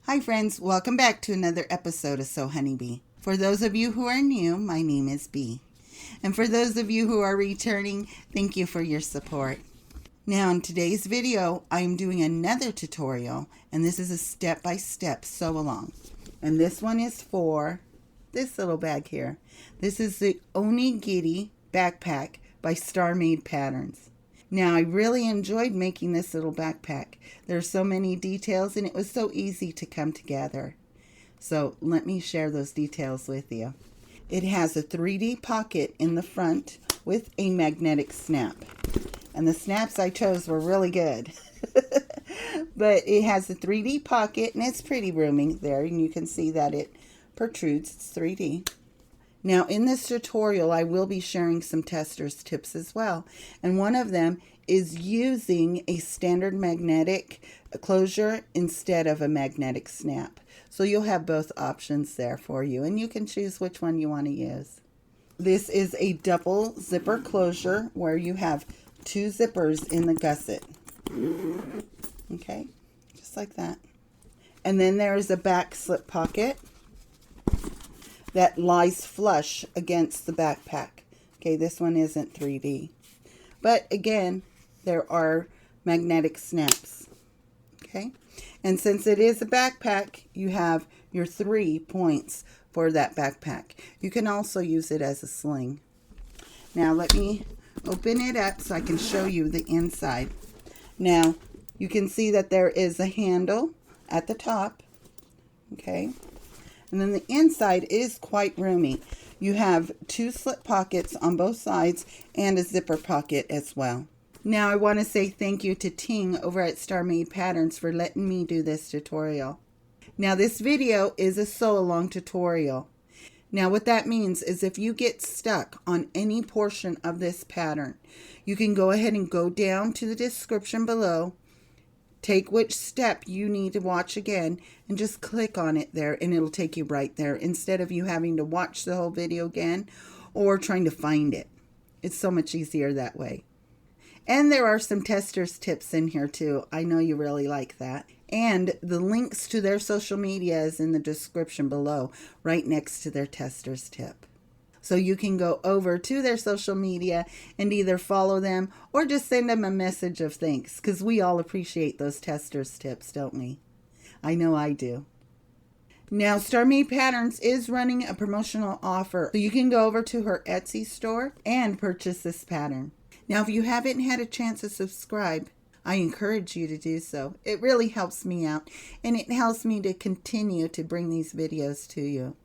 Hi friends, welcome back to another episode of So HoneyBea. For those of you who are new, my name is Bea. And for those of you who are returning, thank you for your support. Now in today's video, I am doing another tutorial, and this is a step-by-step sew along. And this one is for this little bag here. This is the Onigiri Backpack by Starmade Patterns. Now, I really enjoyed making this little backpack. There are so many details, and it was so easy to come together. So let me share those details with you. It has a 3D pocket in the front with a magnetic snap. And the snaps I chose were really good. But it has a 3D pocket, and it's pretty roomy there, and you can see that it protrudes. It's 3D. Now in this tutorial, I will be sharing some tester's tips as well. And one of them is using a standard magnetic closure instead of a magnetic snap. So you'll have both options there for you, and you can choose which one you want to use. This is a double zipper closure where you have two zippers in the gusset. Okay, just like that. And then there is a back slip pocket that lies flush against the backpack. Okay, this one isn't 3D. But again, there are magnetic snaps. Okay, and since it is a backpack, you have your 3 points for that backpack. You can also use it as a sling. Now let me open it up so I can show you the inside. Now, you can see that there is a handle at the top. Okay. And then the inside is quite roomy. You have 2 slip pockets on both sides and a zipper pocket as well. Now I want to say thank you to Ting over at Starmade Patterns for letting me do this tutorial. Now this video is a sew along tutorial. Now what that means is if you get stuck on any portion of this pattern, you can go ahead and go down to the description below. Take which step you need to watch again and just click on it there, and it'll take you right there instead of you having to watch the whole video again or trying to find it. It's so much easier that way. And there are some testers tips in here too. I know you really like that. And the links to their social media is in the description below, right next to their testers tip. So you can go over to their social media and either follow them or just send them a message of thanks, because we all appreciate those testers tips, don't we? I know I do. Now, Starmade Patterns is running a promotional offer, so you can go over to her Etsy store and purchase this pattern. Now, if you haven't had a chance to subscribe, I encourage you to do so. It really helps me out, and it helps me to continue to bring these videos to you.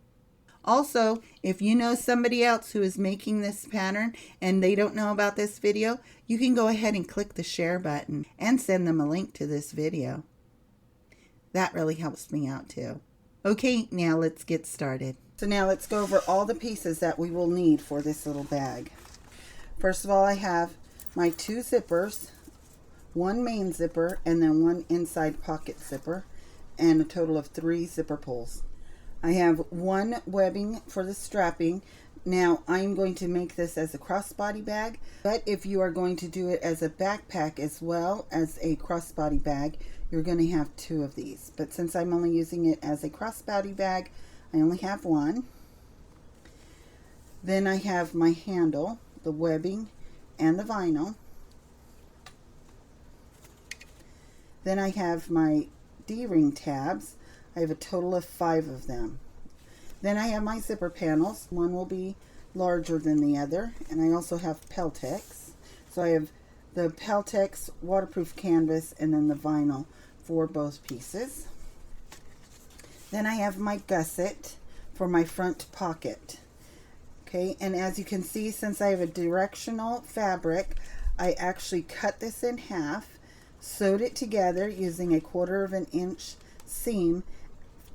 Also, if you know somebody else who is making this pattern and they don't know about this video, you can go ahead and click the share button and send them a link to this video. That really helps me out too. Okay, now let's get started. So now let's go over all the pieces that we will need for this little bag. First of all, I have my 2 zippers, 1 main zipper, and then 1 inside pocket zipper, and a total of 3 zipper pulls. I have 1 webbing for the strapping. Now I'm going to make this as a crossbody bag, but if you are going to do it as a backpack as well as a crossbody bag, you're going to have 2 of these. But since I'm only using it as a crossbody bag, I only have 1. Then I have my handle, the webbing, and the vinyl. Then I have my D-ring tabs. I have a total of 5 of them. Then I have my zipper panels. One will be larger than the other. And I also have Peltex. So I have the Peltex waterproof canvas and then the vinyl for both pieces. Then I have my gusset for my front pocket. Okay, and as you can see, since I have a directional fabric, I actually cut this in half, sewed it together using a 1/4 inch seam,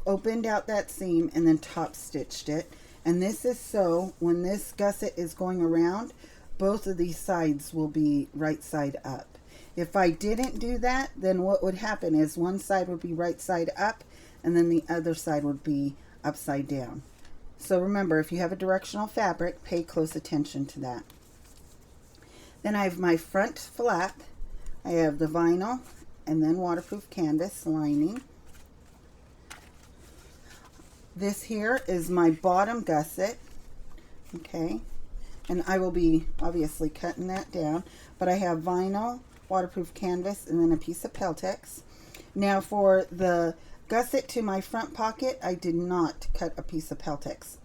opened out that seam, and then top stitched it. And this is so when this gusset is going around, both of these sides will be right side up. If I didn't do that, then what would happen is one side would be right side up and then the other side would be upside down. So remember, if you have a directional fabric, pay close attention to that. Then I have my front flap. I have the vinyl and then waterproof canvas lining. This here is my bottom gusset, okay, and I will be obviously cutting that down, but I have vinyl, waterproof canvas, and then a piece of Peltex. Now for the gusset to my front pocket, I did not cut a piece of Peltex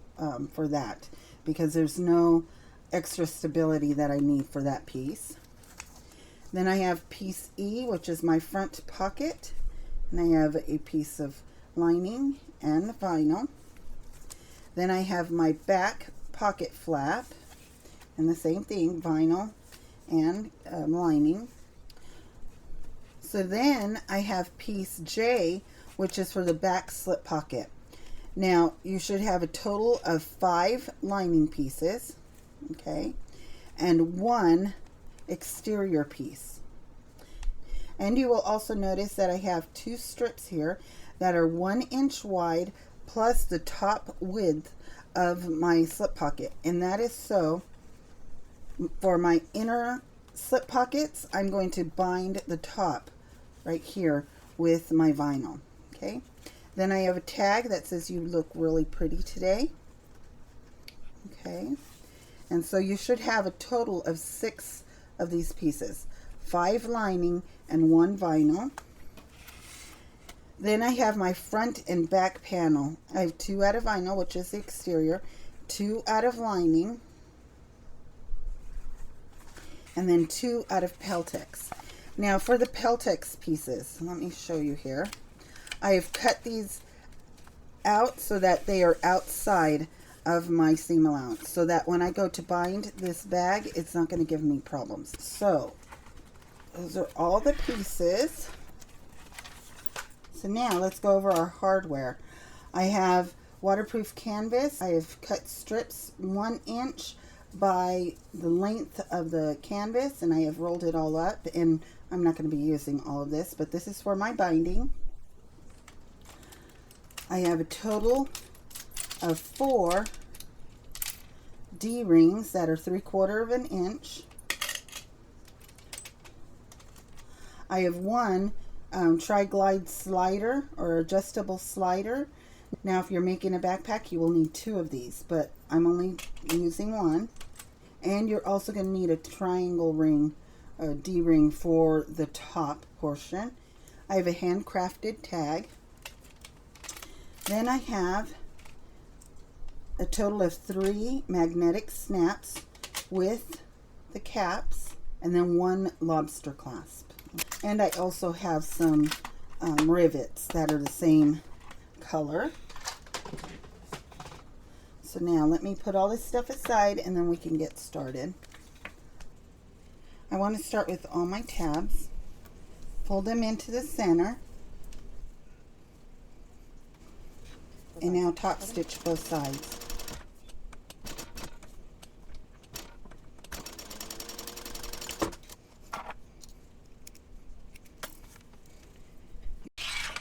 for that, because there's no extra stability that I need for that piece. Then I have piece E, which is my front pocket, and I have a piece of lining and the vinyl. Then I have my back pocket flap, and the same thing, vinyl and lining. So then I have piece J, which is for the back slip pocket. Now you should have a total of 5 lining pieces, okay, and 1 exterior piece. And you will also notice that I have 2 strips here that are 1 inch wide plus the top width of my slip pocket, and that is so for my inner slip pockets. I'm going to bind the top right here with my vinyl, okay. Then I have a tag that says "You look really pretty today," okay. And so you should have a total of 6 of these pieces, 5 lining and 1 vinyl. Then I have my front and back panel. I have 2 out of vinyl, which is the exterior, 2 out of lining, and then 2 out of Peltex. Now for the Peltex pieces, let me show you here. I have cut these out so that they are outside of my seam allowance, so that when I go to bind this bag, it's not going to give me problems. So those are all the pieces. So now let's go over our hardware. I have waterproof canvas. I have cut strips 1 inch by the length of the canvas, and I have rolled it all up, and I'm not going to be using all of this, but this is for my binding. I have a total of 4 D-rings that are 3/4 of an inch. I have 1 tri-glide slider or adjustable slider. Now if you're making a backpack, you will need 2 of these, but I'm only using 1. And you're also going to need a triangle ring, a D-ring for the top portion. I have a handcrafted tag. Then I have a total of 3 magnetic snaps with the caps, and then 1 lobster clasp. And I also have some rivets that are the same color. So now let me put all this stuff aside, and then we can get started. I want to start with all my tabs, fold them into the center, and now top stitch both sides.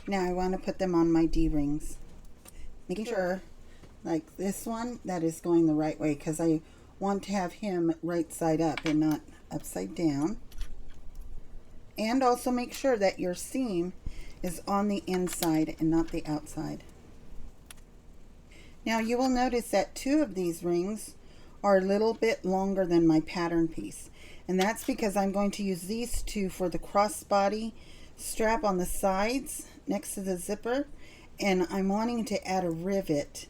Now I want to put them on my D-rings, making sure, like this one, that is going the right way, because I want to have him right side up and not upside down. And also make sure that your seam is on the inside and not the outside. Now you will notice that 2 of these rings are a little bit longer than my pattern piece, and that's because I'm going to use these 2 for the crossbody strap on the sides next to the zipper, and I'm wanting to add a rivet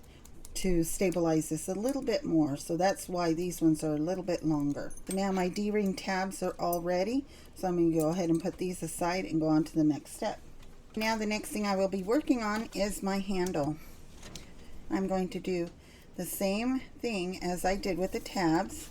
to stabilize this a little bit more, so that's why these ones are a little bit longer. So now my D-ring tabs are all ready, so I'm going to go ahead and put these aside and go on to the next step. Now the next thing I will be working on is my handle. I'm going to do the same thing as I did with the tabs.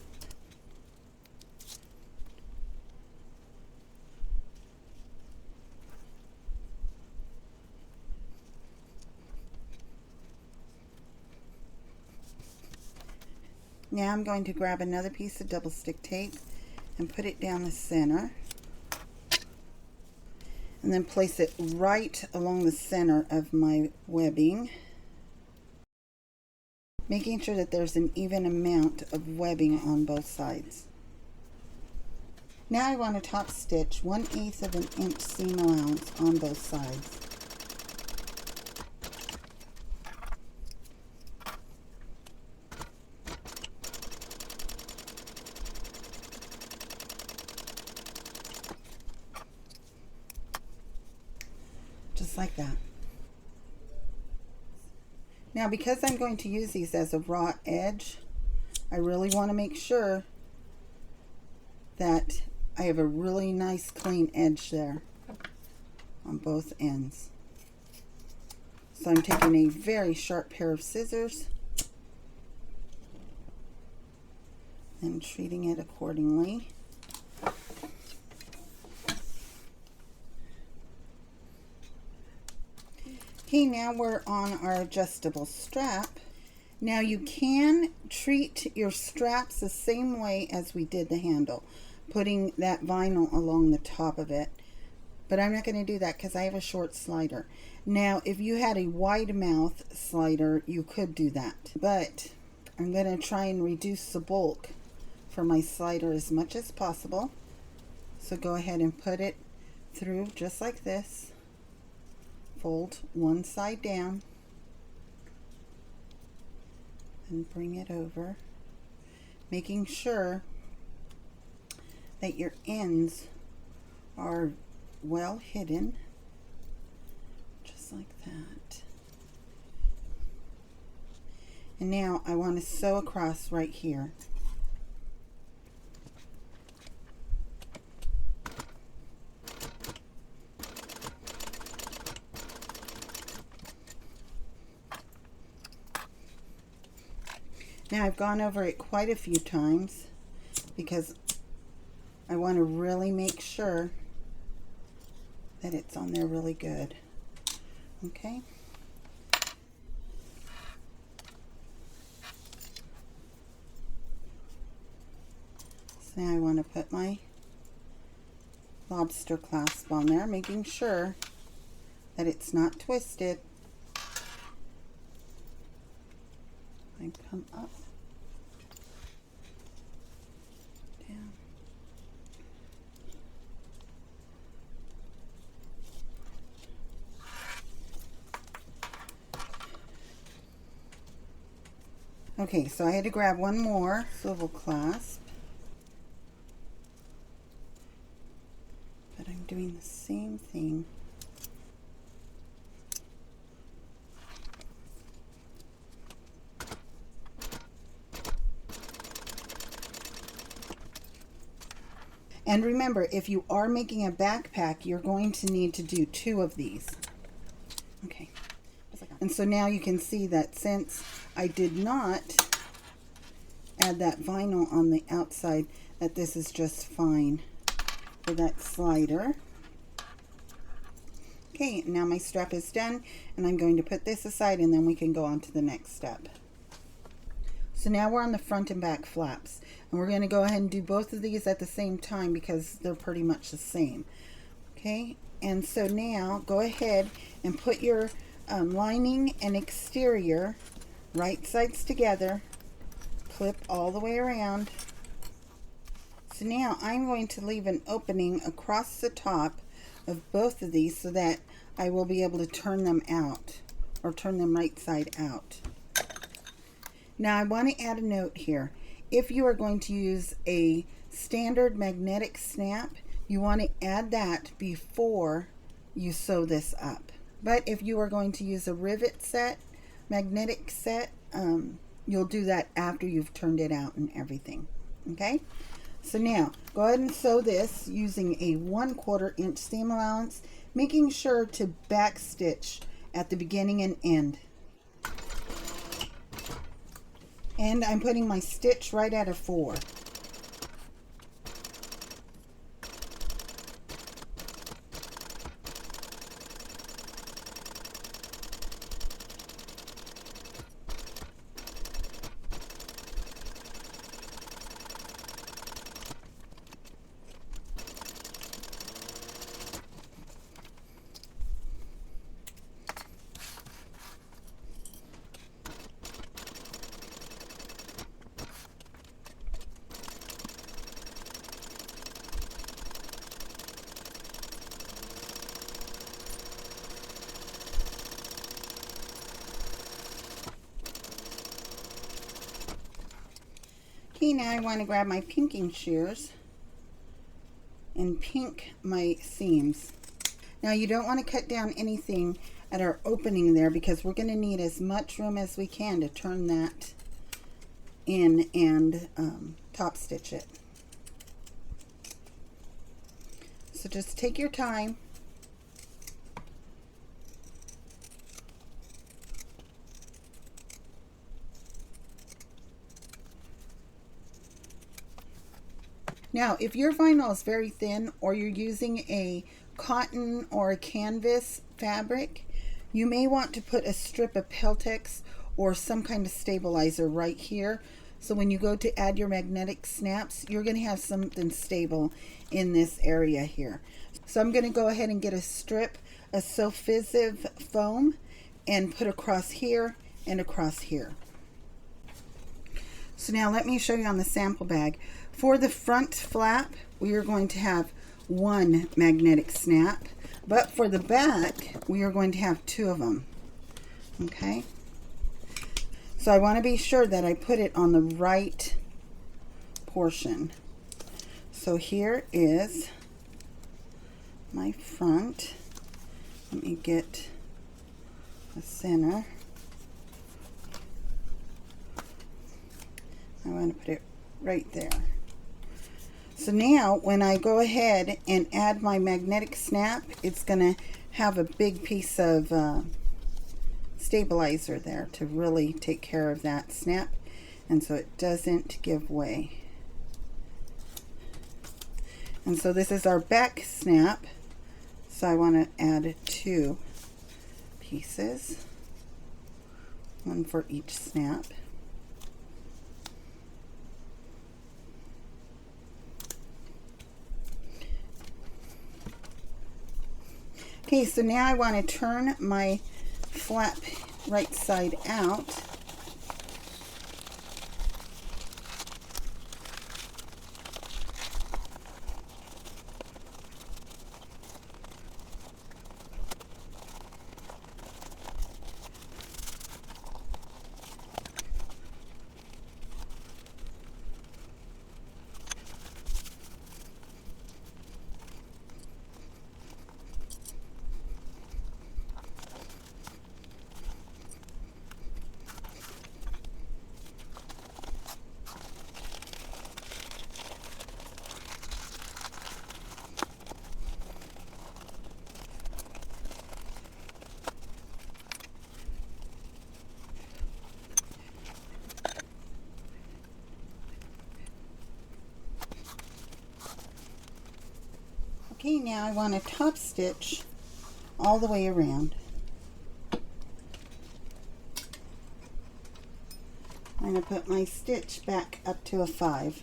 Now I'm going to grab another piece of double stick tape and put it down the center, and then place it right along the center of my webbing, making sure that there's an even amount of webbing on both sides. Now I want to top stitch 1/8 of an inch seam allowance on both sides. like that. Now, because I'm going to use these as a raw edge, I really want to make sure that I have a really nice clean edge there on both ends. So I'm taking a very sharp pair of scissors and treating it accordingly. Okay, now we're on our adjustable strap. Now you can treat your straps the same way as we did the handle, putting that vinyl along the top of it. But I'm not going to do that because I have a short slider. Now, if you had a wide mouth slider, you could do that. But I'm going to try and reduce the bulk for my slider as much as possible. So go ahead and put it through just like this. Fold one side down and bring it over, making sure that your ends are well hidden, just like that. And now I want to sew across right here. Now I've gone over it quite a few times because I want to really make sure that it's on there really good. Okay. So now I want to put my lobster clasp on there, making sure that it's not twisted. I come up, down. Okay, so I had to grab one more swivel clasp, but I'm doing the same thing. And remember, if you are making a backpack, you're going to need to do 2 of these. Okay. And so now you can see that since I did not add that vinyl on the outside, that this is just fine for that slider. Okay, now my strap is done, and I'm going to put this aside, and then we can go on to the next step. So now we're on the front and back flaps, and we're going to go ahead and do both of these at the same time because they're pretty much the same. Okay, and so now go ahead and put your lining and exterior right sides together, clip all the way around. So now I'm going to leave an opening across the top of both of these so that I will be able to turn them out, or turn them right side out. Now I want to add a note here. If you are going to use a standard magnetic snap, you want to add that before you sew this up. But if you are going to use a rivet set, magnetic set, you'll do that after you've turned it out and everything. Okay? So now, go ahead and sew this using a 1/4 inch seam allowance, making sure to back stitch at the beginning and end. And I'm putting my stitch right at a 4. Okay, now I want to grab my pinking shears and pink my seams. Now you don't want to cut down anything at our opening there because we're going to need as much room as we can to turn that in and top stitch it. So just take your time. Now, if your vinyl is very thin or you're using a cotton or a canvas fabric, you may want to put a strip of Peltex or some kind of stabilizer right here. So when you go to add your magnetic snaps, you're going to have something stable in this area here. So I'm going to go ahead and get a strip of Sofisiv foam and put across here and across here. So now let me show you on the sample bag. For the front flap, we are going to have one magnetic snap, but for the back, we are going to have two of them. Okay? So I want to be sure that I put it on the right portion. So here is my front. Let me get the center. I want to put it right there. So now when I go ahead and add my magnetic snap, it's going to have a big piece of stabilizer there to really take care of that snap, and so it doesn't give way. And so this is our back snap, so I want to add two pieces, one for each snap. Okay, so now I want to turn my flap right side out. Okay, now I want to top stitch all the way around. I'm going to put my stitch back up to a 5.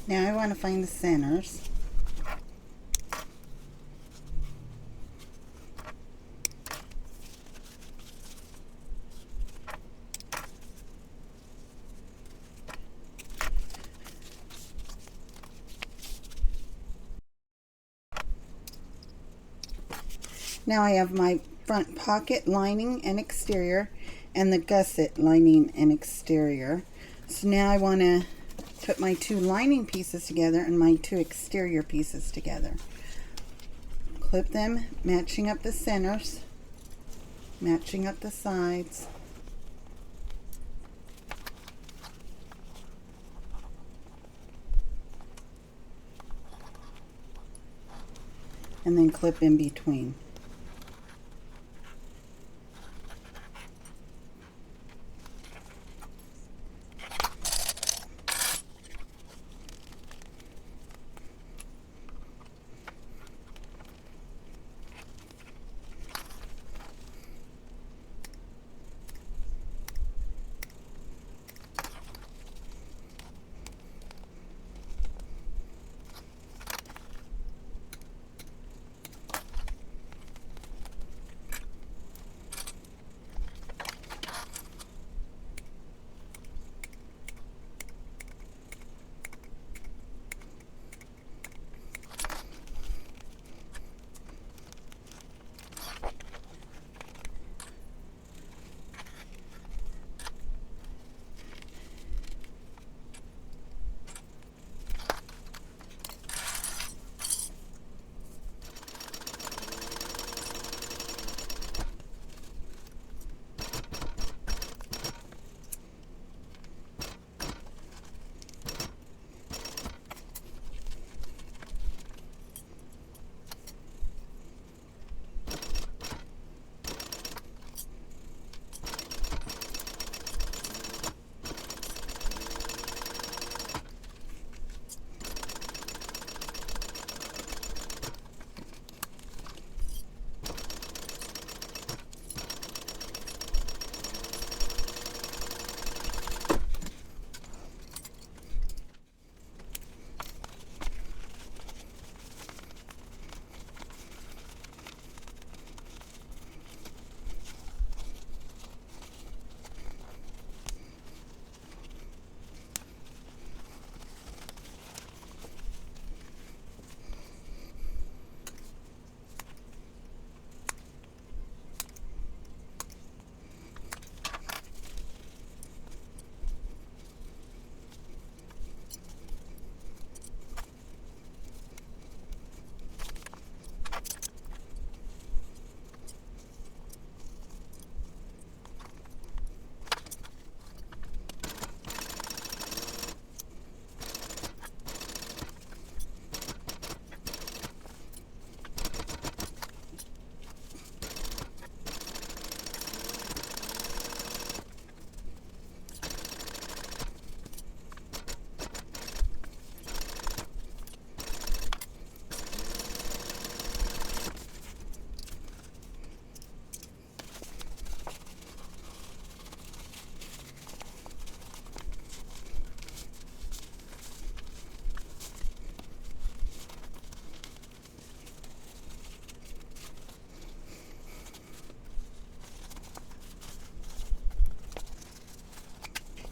Now I want to find the centers. Now I have my front pocket lining and exterior and the gusset lining and exterior. So now I want to put my two lining pieces together and my two exterior pieces together. Clip them, matching up the centers, matching up the sides. And then clip in between.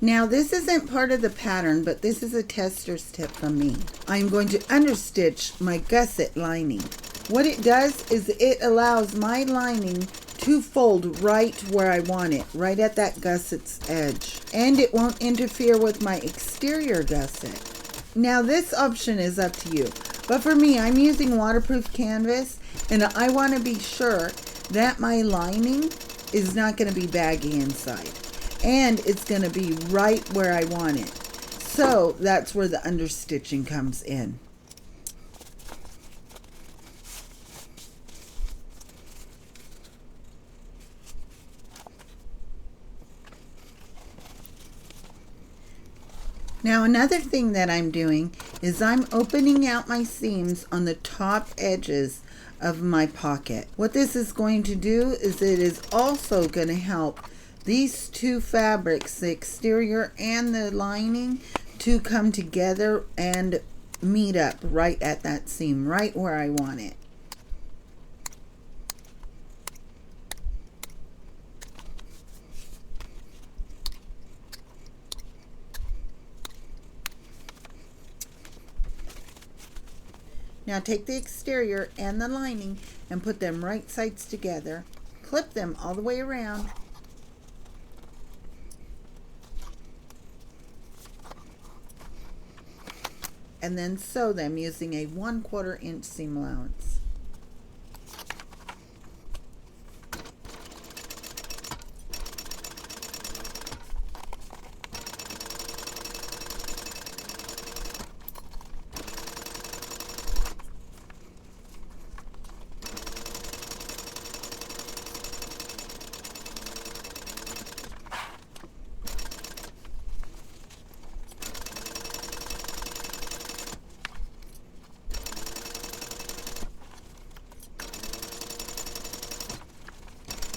Now this isn't part of the pattern, but this is a tester's tip from me. I'm going to understitch my gusset lining. What it does is it allows my lining to fold right where I want it, right at that gusset's edge. And it won't interfere with my exterior gusset. Now this option is up to you. But for me, I'm using waterproof canvas and I want to be sure that my lining is not going to be baggy inside. And it's going to be right where I want it. So that's where the understitching comes in. Now another thing that I'm doing is I'm opening out my seams on the top edges of my pocket. What this is going to do is it is also going to help these two fabrics, the exterior and the lining, to come together and meet up right at that seam, right where I want it. Now take the exterior and the lining and put them right sides together. Clip them all the way around. And then sew them using a 1/4 inch seam allowance.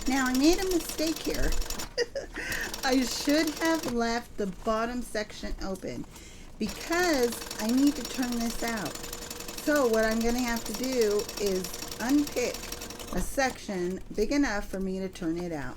Now I made a mistake here. I should have left the bottom section open because I need to turn this out. So what I'm going to have to do is unpick a section big enough for me to turn it out.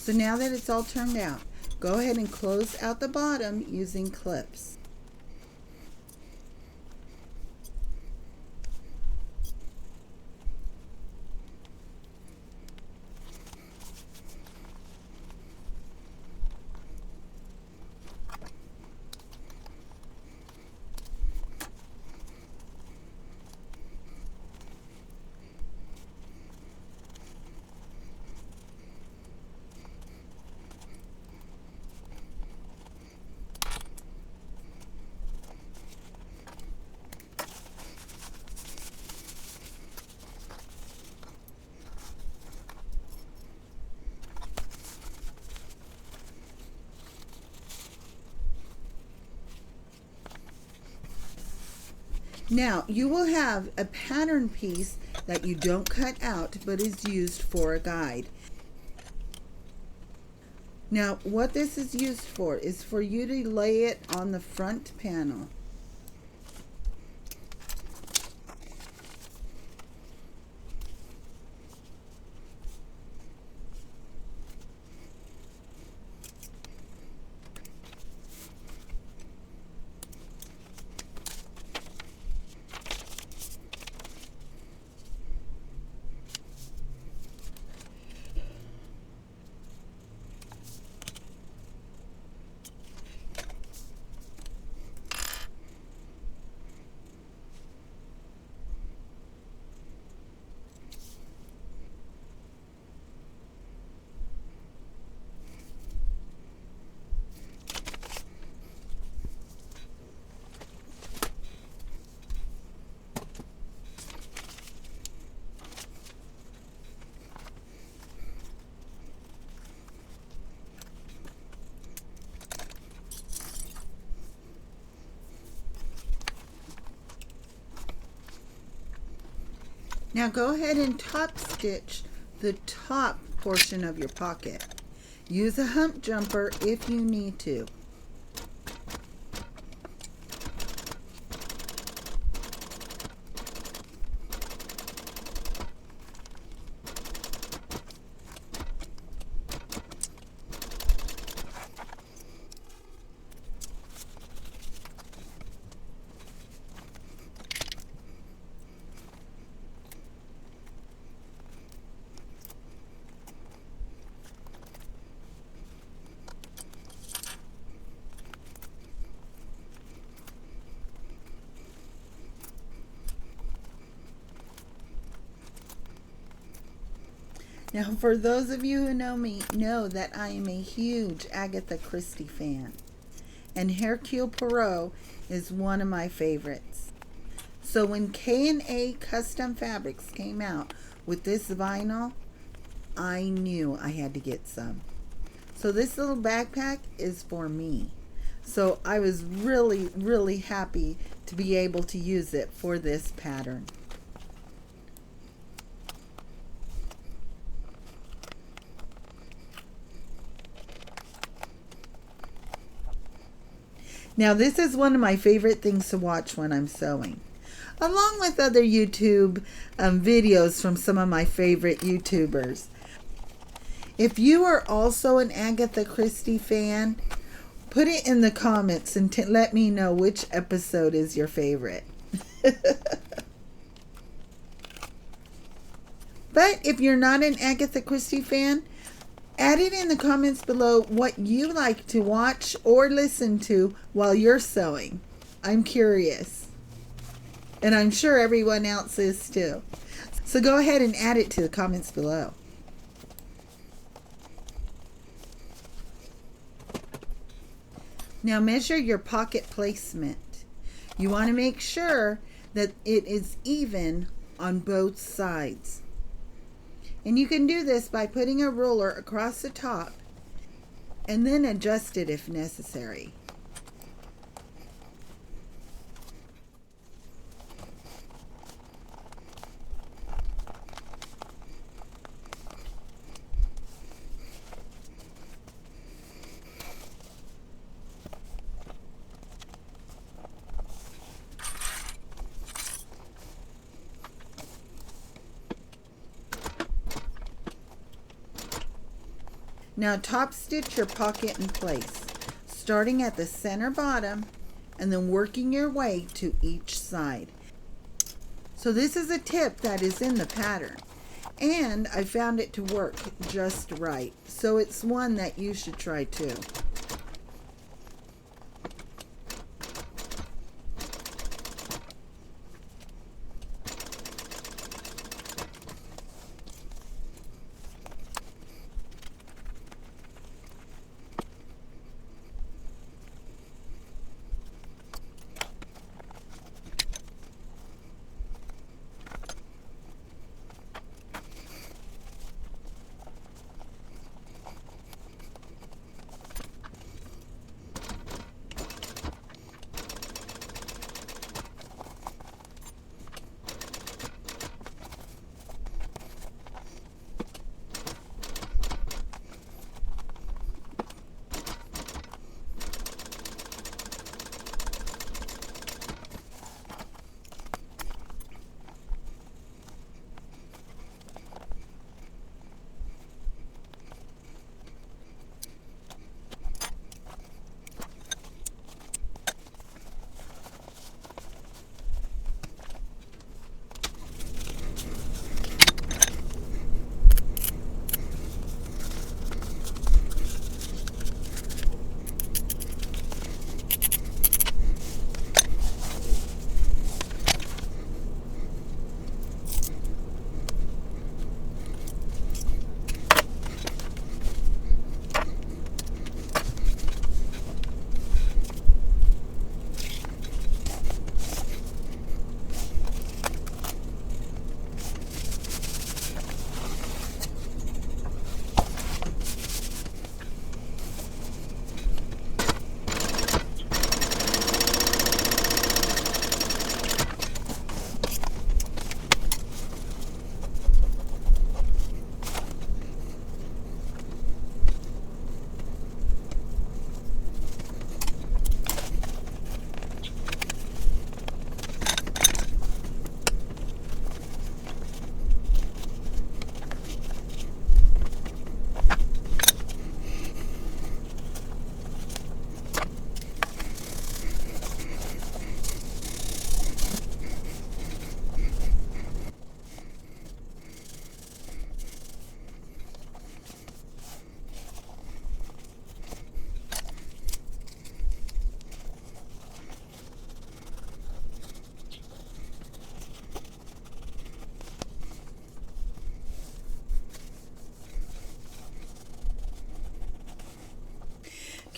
So now that it's all turned out, go ahead and close out the bottom using clips. Now, you will have a pattern piece that you don't cut out but is used for a guide. Now, what this is used for is for you to lay it on the front panel. Now go ahead and top stitch the top portion of your pocket. Use a hump jumper if you need to. Now, for those of you who know me, know that I am a huge Agatha Christie fan. And Hercule Poirot is one of my favorites. So when K&A Custom Fabrics came out with this vinyl, I knew I had to get some. So this little backpack is for me. So I was really, really happy to be able to use it for this pattern. Now this is one of my favorite things to watch when I'm sewing, along with other YouTube videos from some of my favorite YouTubers. If you are also an Agatha Christie fan, put it in the comments and let me know which episode is your favorite. But if you're not an Agatha Christie fan, add it in the comments below what you like to watch or listen to while you're sewing. I'm curious. And I'm sure everyone else is too. So go ahead and add it to the comments below. Now measure your pocket placement. You want to make sure that it is even on both sides. And you can do this by putting a ruler across the top and then adjust it if necessary. Now top stitch your pocket in place, starting at the center bottom and then working your way to each side. So this is a tip that is in the pattern, and I found it to work just right. So it's one that you should try too.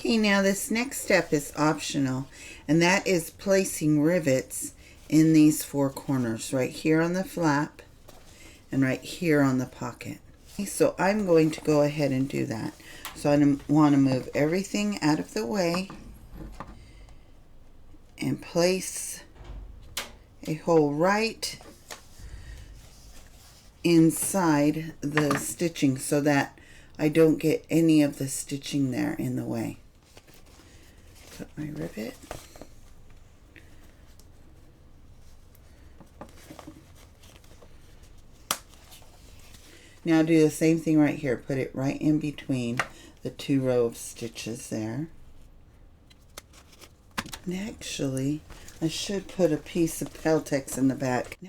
Okay, now this next step is optional, and that is placing rivets in these four corners, right here on the flap and right here on the pocket. Okay, so I'm going to go ahead and do that. So I want to move everything out of the way and place a hole right inside the stitching so that I don't get any of the stitching there in the way. Put my rivet. Now do the same thing right here. Put it right in between the two row of stitches there. And actually, I should put a piece of Peltex in the back.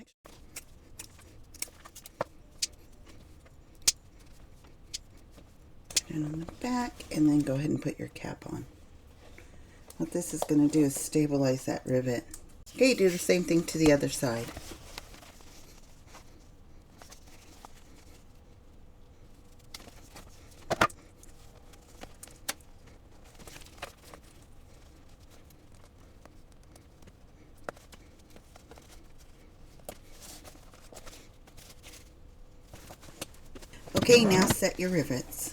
Put it on the back and then go ahead and put your cap on. What this is going to do is stabilize that rivet. Okay, do the same thing to the other side. Okay, now set your rivets.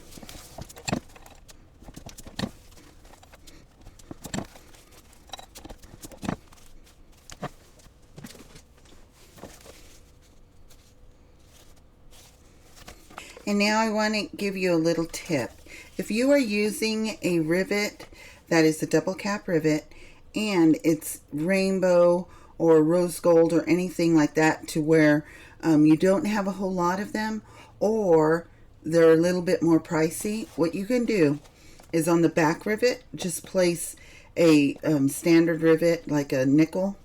And now I want to give you a little tip. If you are using a rivet that is a double cap rivet and it's rainbow or rose gold or anything like that to where you don't have a whole lot of them, or they're a little bit more pricey, what you can do is on the back rivet, just place a standard rivet like a nickel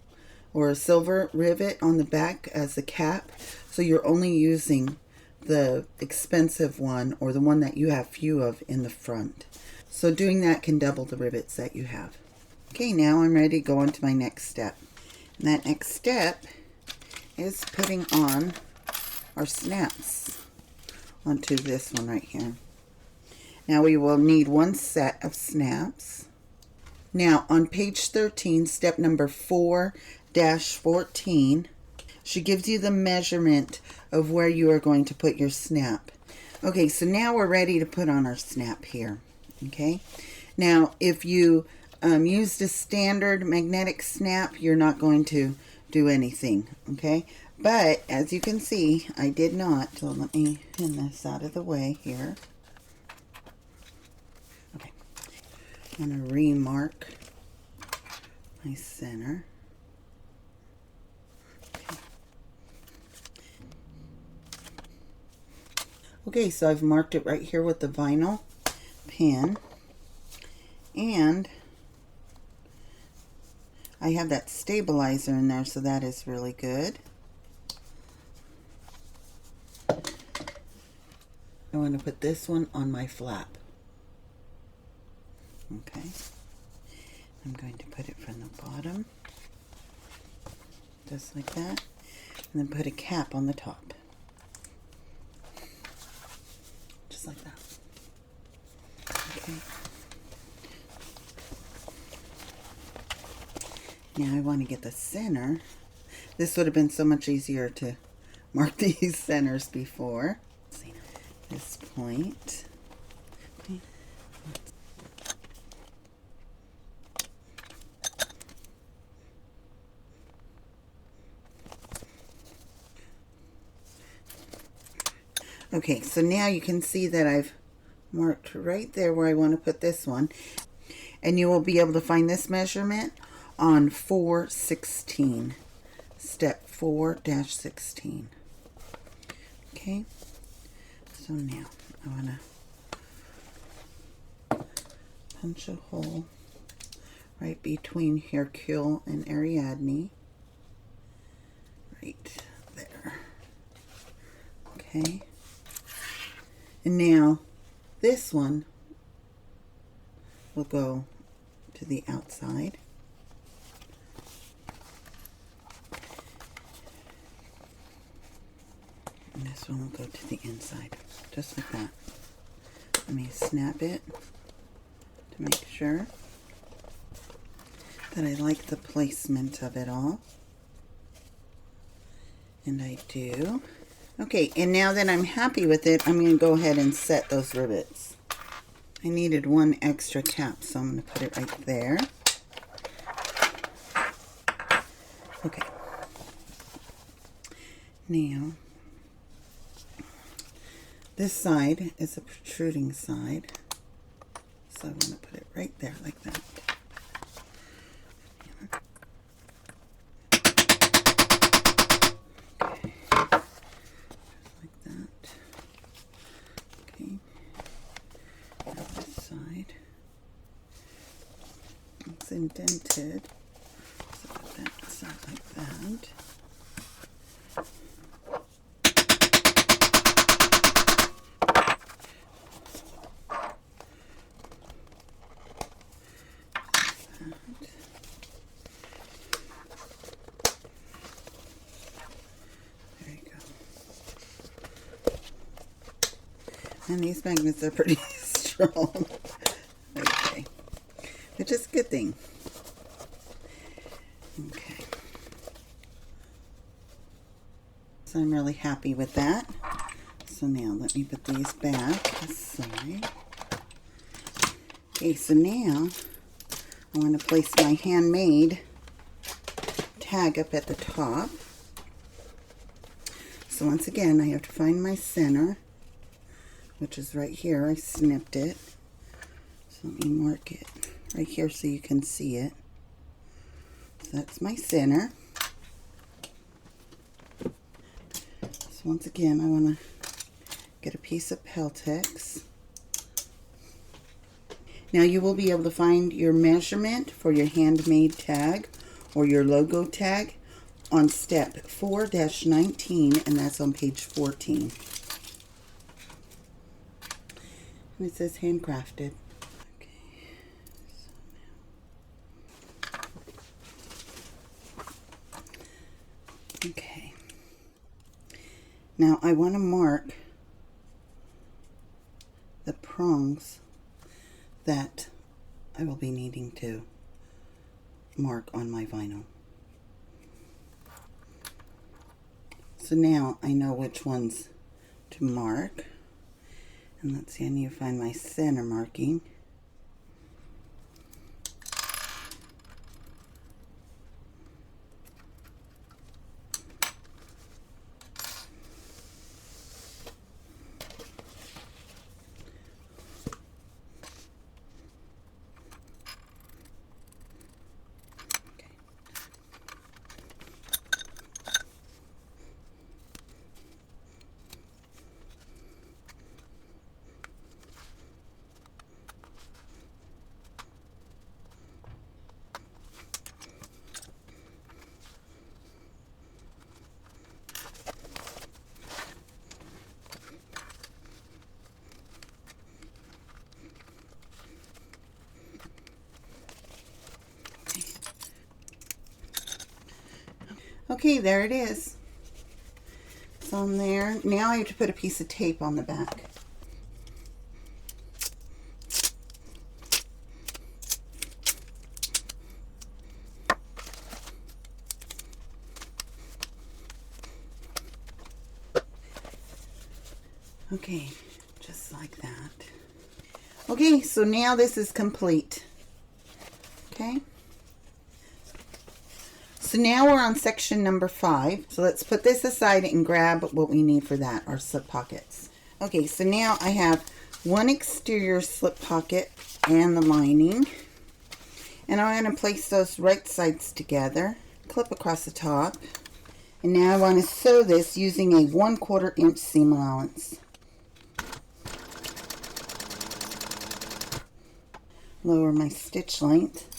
or a silver rivet on the back as a cap, so you're only using the expensive one or the one that you have few of in the front. So doing that can double the rivets that you have. Okay, now I'm ready to go on to my next step. And that next step is putting on our snaps onto this one right here. Now we will need one set of snaps. Now on page 13, step number 4-14, she gives you the measurement of where you are going to put your snap. Okay, so now we're ready to put on our snap here. Okay, now if you used a standard magnetic snap, you're not going to do anything. Okay, but as you can see, I did not. So let me pin this out of the way here. Okay, I'm going to remark my center. Okay, so I've marked it right here with the vinyl pin, and I have that stabilizer in there, so that is really good. I want to put this one on my flap. Okay, I'm going to put it from the bottom, just like that, and then put a cap on the top. Just like that. Okay. Now I want to get the center. This would have been so much easier to mark these centers before. Let's see, this point. Okay. Okay, so now you can see that I've marked right there where I want to put this one. And you will be able to find this measurement on 4-16. Step 4-16. Okay, so now I want to punch a hole right between Hercule and Ariadne. Right there. Okay. And now this one will go to the outside. And this one will go to the inside, just like that. Let me snap it to make sure that I like the placement of it all. And I do. Okay, and now that I'm happy with it, I'm going to go ahead and set those rivets. I needed one extra cap, so I'm going to put it right there. Okay. Now, this side is a protruding side, so I want to put it right there like that. Okay. Like that. Okay. Now this side. It's indented, so put that side like that. And these magnets are pretty strong. Okay. Which is a good thing. Okay. So I'm really happy with that. So now let me put these back aside. Okay, so now I want to place my handmade tag up at the top. So once again, I have to find my center, which is right here. I snipped it. So let me mark it right here so you can see it. So that's my center. So once again, I want to get a piece of Peltex. Now you will be able to find your measurement for your handmade tag or your logo tag on step 4-19, and that's on page 14. And it says handcrafted. Okay. Now I want to mark the prongs that I will be needing to mark on my vinyl. So now I know which ones to mark. And let's see, I need to find my center marking. Okay, there it is. It's on there. Now I have to put a piece of tape on the back. Okay, just like that. Okay, so now this is complete. Okay. So now we're on section number 5. So let's put this aside and grab what we need for that, our slip pockets. Okay, so now I have one exterior slip pocket and the lining. And I'm going to place those right sides together, clip across the top. And now I want to sew this using a 1/4 inch seam allowance. Lower my stitch length.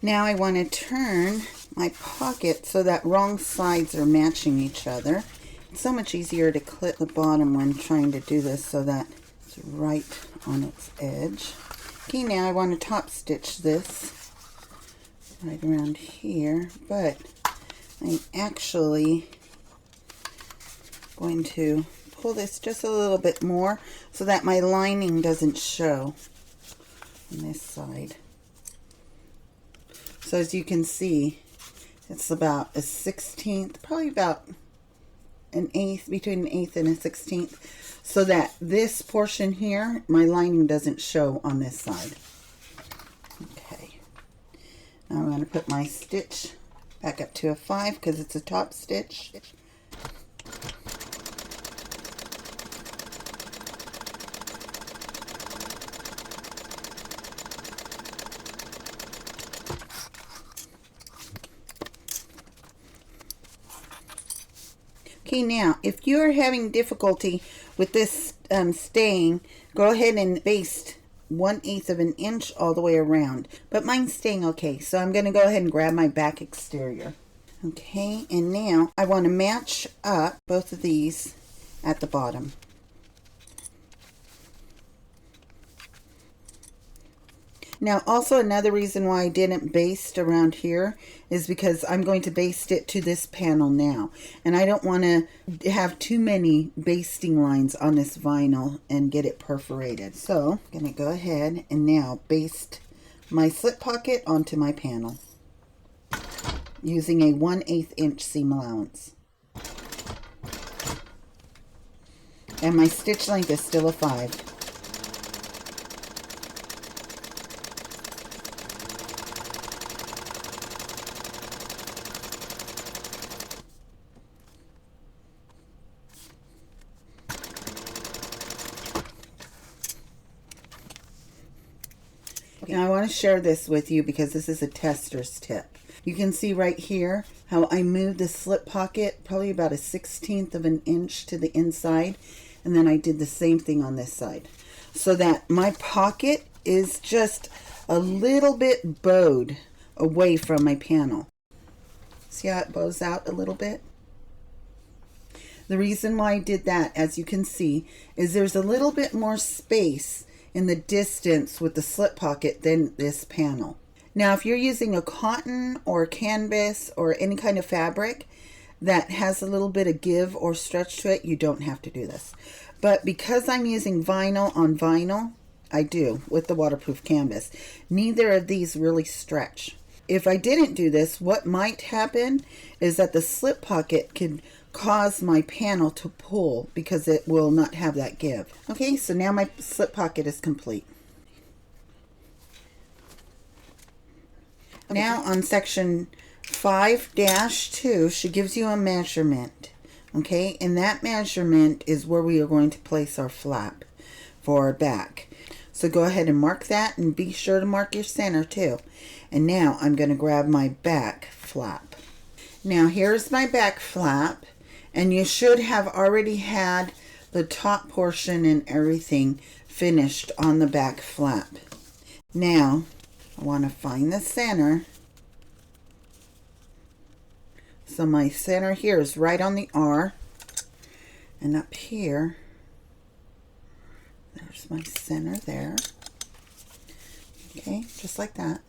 Now I want to turn my pocket so that wrong sides are matching each other. It's so much easier to clip the bottom when trying to do this so that it's right on its edge. Okay, now I want to top stitch this right around here, but I'm actually going to pull this just a little bit more so that my lining doesn't show on this side. So as you can see, it's about a 1/16, probably about an eighth, between an eighth and a 1/16, so that this portion here, my lining doesn't show on this side. Okay, now I'm going to put my stitch back up to a 5 because it's a top stitch. Okay, now if you are having difficulty with this staying, go ahead and baste 1/8 of an inch all the way around. But mine's staying okay, so I'm going to go ahead and grab my back exterior. Okay, and now I want to match up both of these at the bottom. Now, also another reason why I didn't baste around here is because I'm going to baste it to this panel now. And I don't want to have too many basting lines on this vinyl and get it perforated. So, I'm going to go ahead and now baste my slip pocket onto my panel using a 1/8 inch seam allowance. And my stitch length is still a 5. Now I want to share this with you because this is a tester's tip. You can see right here how I moved the slip pocket probably about a 1/16 of an inch to the inside, and then I did the same thing on this side so that my pocket is just a little bit bowed away from my panel. See how it bows out a little bit? The reason why I did that, as you can see, is there's a little bit more space in the distance with the slip pocket than this panel. Now, if you're using a cotton or canvas or any kind of fabric that has a little bit of give or stretch to it, you don't have to do this. But because I'm using vinyl on vinyl, I do with the waterproof canvas. Neither of these really stretch. If I didn't do this, what might happen is that the slip pocket could cause my panel to pull because it will not have that give. Okay, so now my slip pocket is complete. Now on section 5-2, she gives you a measurement. Okay, and that measurement is where we are going to place our flap for our back. So go ahead and mark that, and be sure to mark your center too. And now I'm going to grab my back flap. Now here's my back flap, and you should have already had the top portion and everything finished on the back flap. Now I want to find the center. So my center here is right on the R, and up here, there's my center there. Okay, just like that.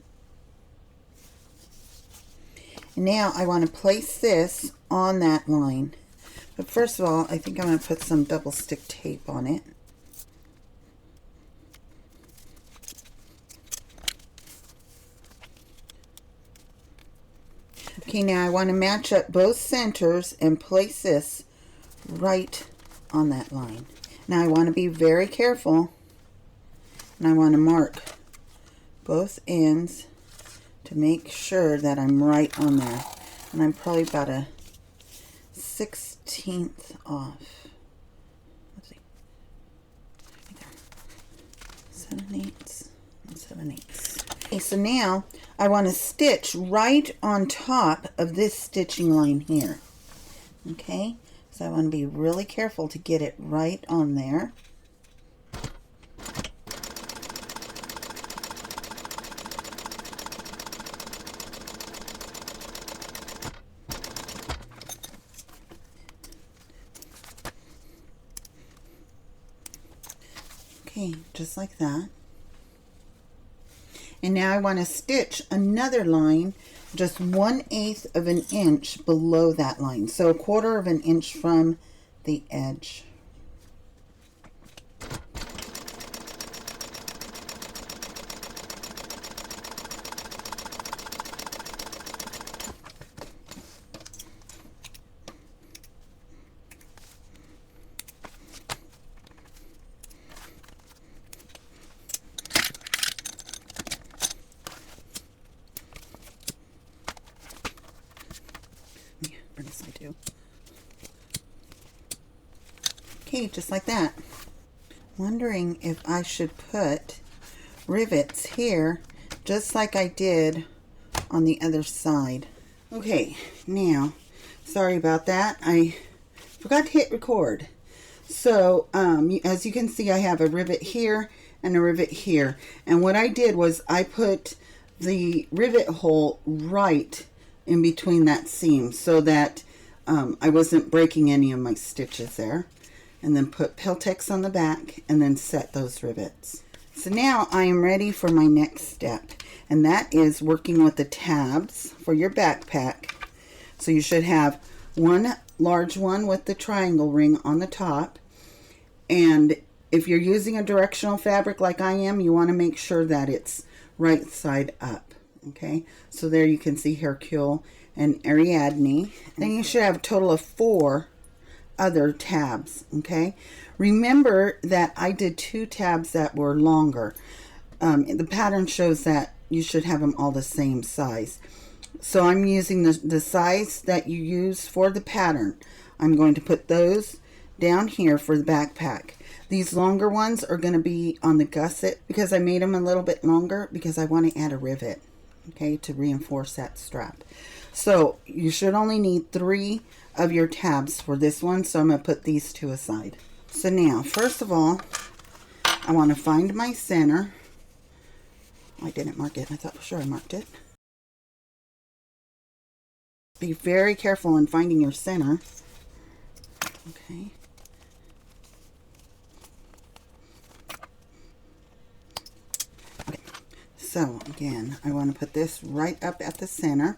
And now I want to place this on that line. But first of all, I think I'm going to put some double stick tape on it. Okay, now I want to match up both centers and place this right on that line. Now I want to be very careful, and I want to mark both ends to make sure that I'm right on there. And I'm probably about a 1/16 off. Let's see. Right there. 7/8 and 7/8. Okay, so now I want to stitch right on top of this stitching line here. Okay, so I want to be really careful to get it right on there. Okay, just like that. And now I want to stitch another line just 1/8 of an inch below that line. So 1/4 of an inch from the edge. Bring this side too. Okay, just like that. Wondering if I should put rivets here, just like I did on the other side. Okay, now, sorry about that. I forgot to hit record. So, as you can see, I have a rivet here and a rivet here. And what I did was I put the rivet hole right in between that seam so that I wasn't breaking any of my stitches there. And then put Peltex on the back and then set those rivets. So now I am ready for my next step, and that is working with the tabs for your backpack. So you should have one large one with the triangle ring on the top, and if you're using a directional fabric like I am, you want to make sure that it's right side up. Okay, so there you can see Hercule and Ariadne. Then you should have a total of 4 other tabs. Okay, remember that I did 2 tabs that were longer. The pattern shows that you should have them all the same size. So I'm using the size that you use for the pattern. I'm going to put those down here for the backpack. These longer ones are going to be on the gusset because I made them a little bit longer because I want to add a rivet, okay, to reinforce that strap. So you should only need 3 of your tabs for this one, so I'm going to put these 2 aside. So now, first of all, I want to find my center. Oh, I didn't mark it. I thought for sure I marked it. Be very careful in finding your center. Okay. Okay. So again, I want to put this right up at the center.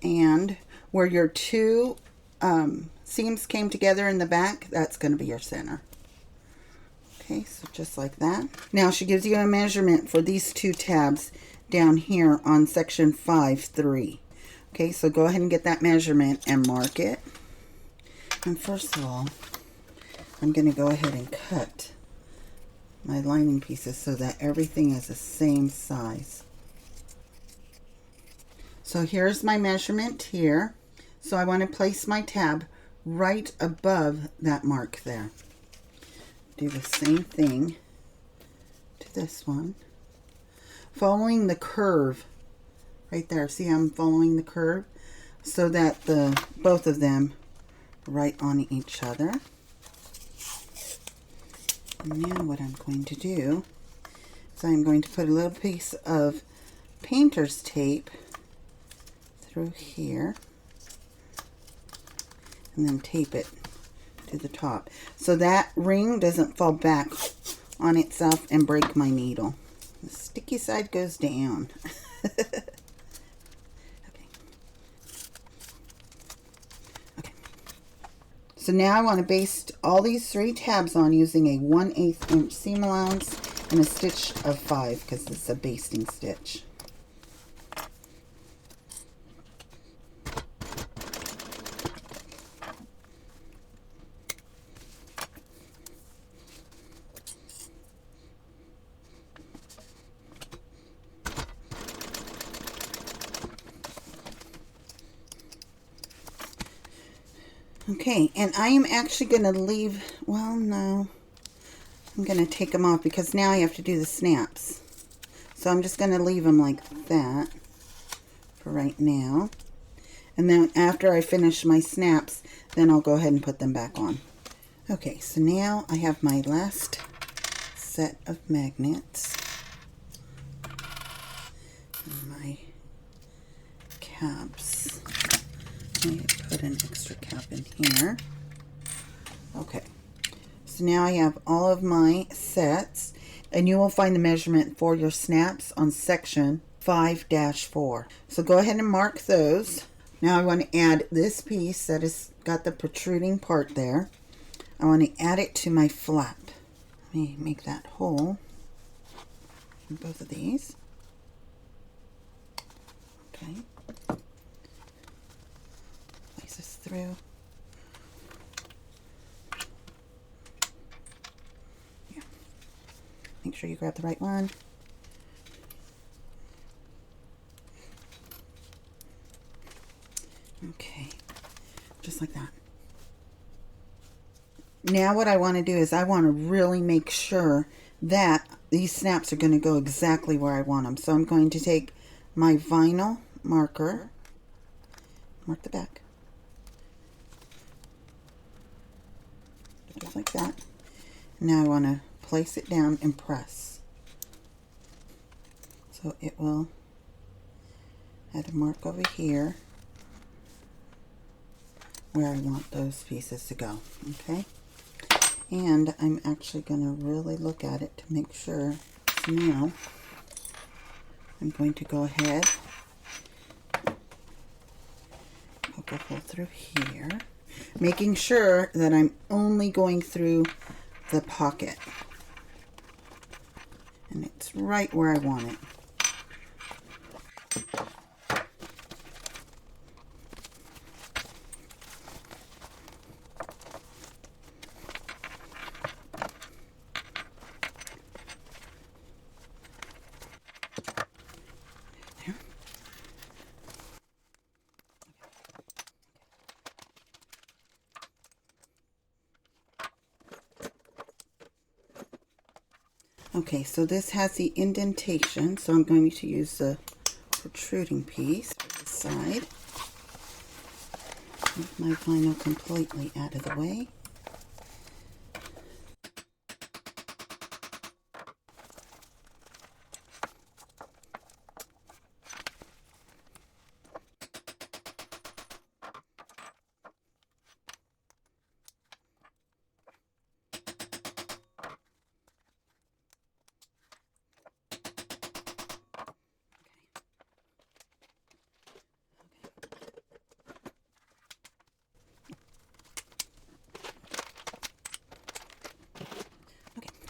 And where your 2 seams came together in the back, that's going to be your center. Okay, so just like that. Now she gives you a measurement for these 2 tabs down here on section 5-3. Okay, so go ahead and get that measurement and mark it. And first of all, I'm going to go ahead and cut my lining pieces so that everything is the same size. So here's my measurement here. So I want to place my tab right above that mark there. Do the same thing to this one. Following the curve right there. See, I'm following the curve so that both of them are right on each other. And now what I'm going to do is I'm going to put a little piece of painter's tape through here and then tape it to the top so that ring doesn't fall back on itself and break my needle. The sticky side goes down. Okay. So now I want to baste all these 3 tabs on using a 1/8 inch seam allowance and a stitch of 5 because it's a basting stitch. Okay, and I am actually going to leave, well, no, I'm going to take them off because now I have to do the snaps. So I'm just going to leave them like that for right now. And then after I finish my snaps, then I'll go ahead and put them back on. Okay, so now I have my last set of magnets. And my caps. Let me put an extra cap in here. Okay, so now I have all of my sets. And you will find the measurement for your snaps on section 5-4. So go ahead and mark those. Now I want to add this piece that has got the protruding part there. I want to add it to my flap. Let me make that hole in both of these. Okay. Place this through. Yeah. Make sure you grab the right one. Okay, just like that. Now what I want to do is I want to really make sure that these snaps are going to go exactly where I want them. So I'm going to take my vinyl marker, mark the back, just like that. Now I want to place it down and press. So it will add a mark over here where I want those pieces to go. Okay, and I'm actually going to really look at it to make sure. So now I'm going to go ahead, poke a hole through here, making sure that I'm only going through the pocket, and it's right where I want it. Okay, so this has the indentation, so I'm going to use the protruding piece for this side. Move my vinyl completely out of the way.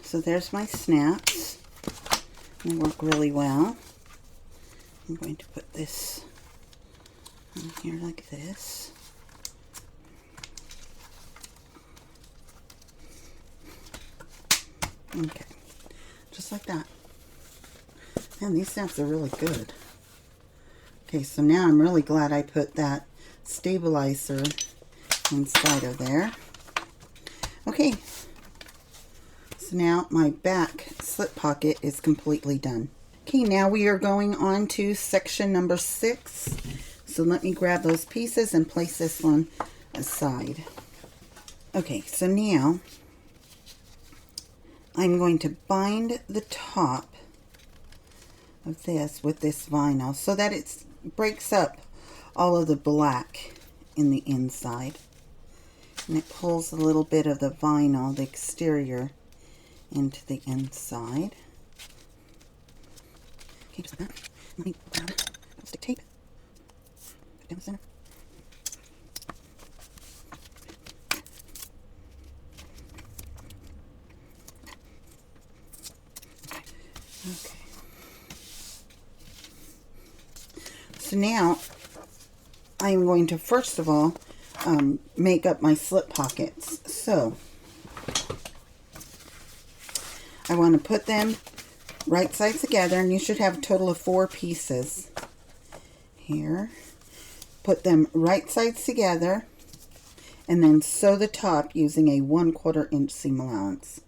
So there's my snaps. They work really well. I'm going to put this on here like this. Okay, just like that. Man, these snaps are really good. Okay, so now I'm really glad I put that stabilizer inside of there. Okay. So now my back slip pocket is completely done. Okay, now we are going on to section number 6. So let me grab those pieces and place this one aside. Okay, so now I'm going to bind the top of this with this vinyl so that it breaks up all of the black in the inside. And it pulls a little bit of the vinyl, the exterior, into the inside. Okay, just like that. Let me grab stick tape. Put it down the center. Okay. So now I'm going to first of all make up my slip pockets. So I want to put them right sides together, and you should have a total of 4 pieces here. Put them right sides together, and then sew the top using a 1/4 inch seam allowance.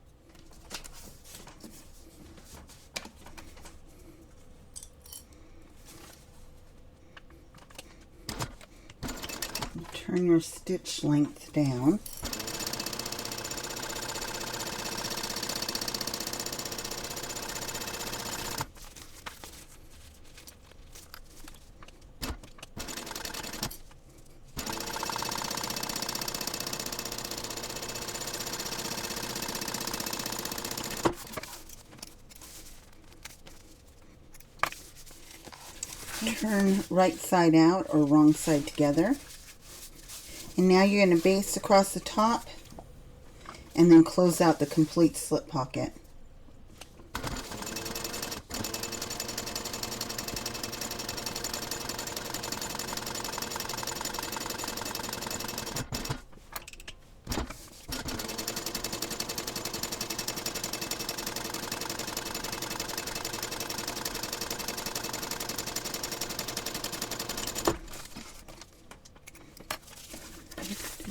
Turn your stitch length down. Turn right side out or wrong side together. And now you're going to baste across the top and then close out the complete slip pocket.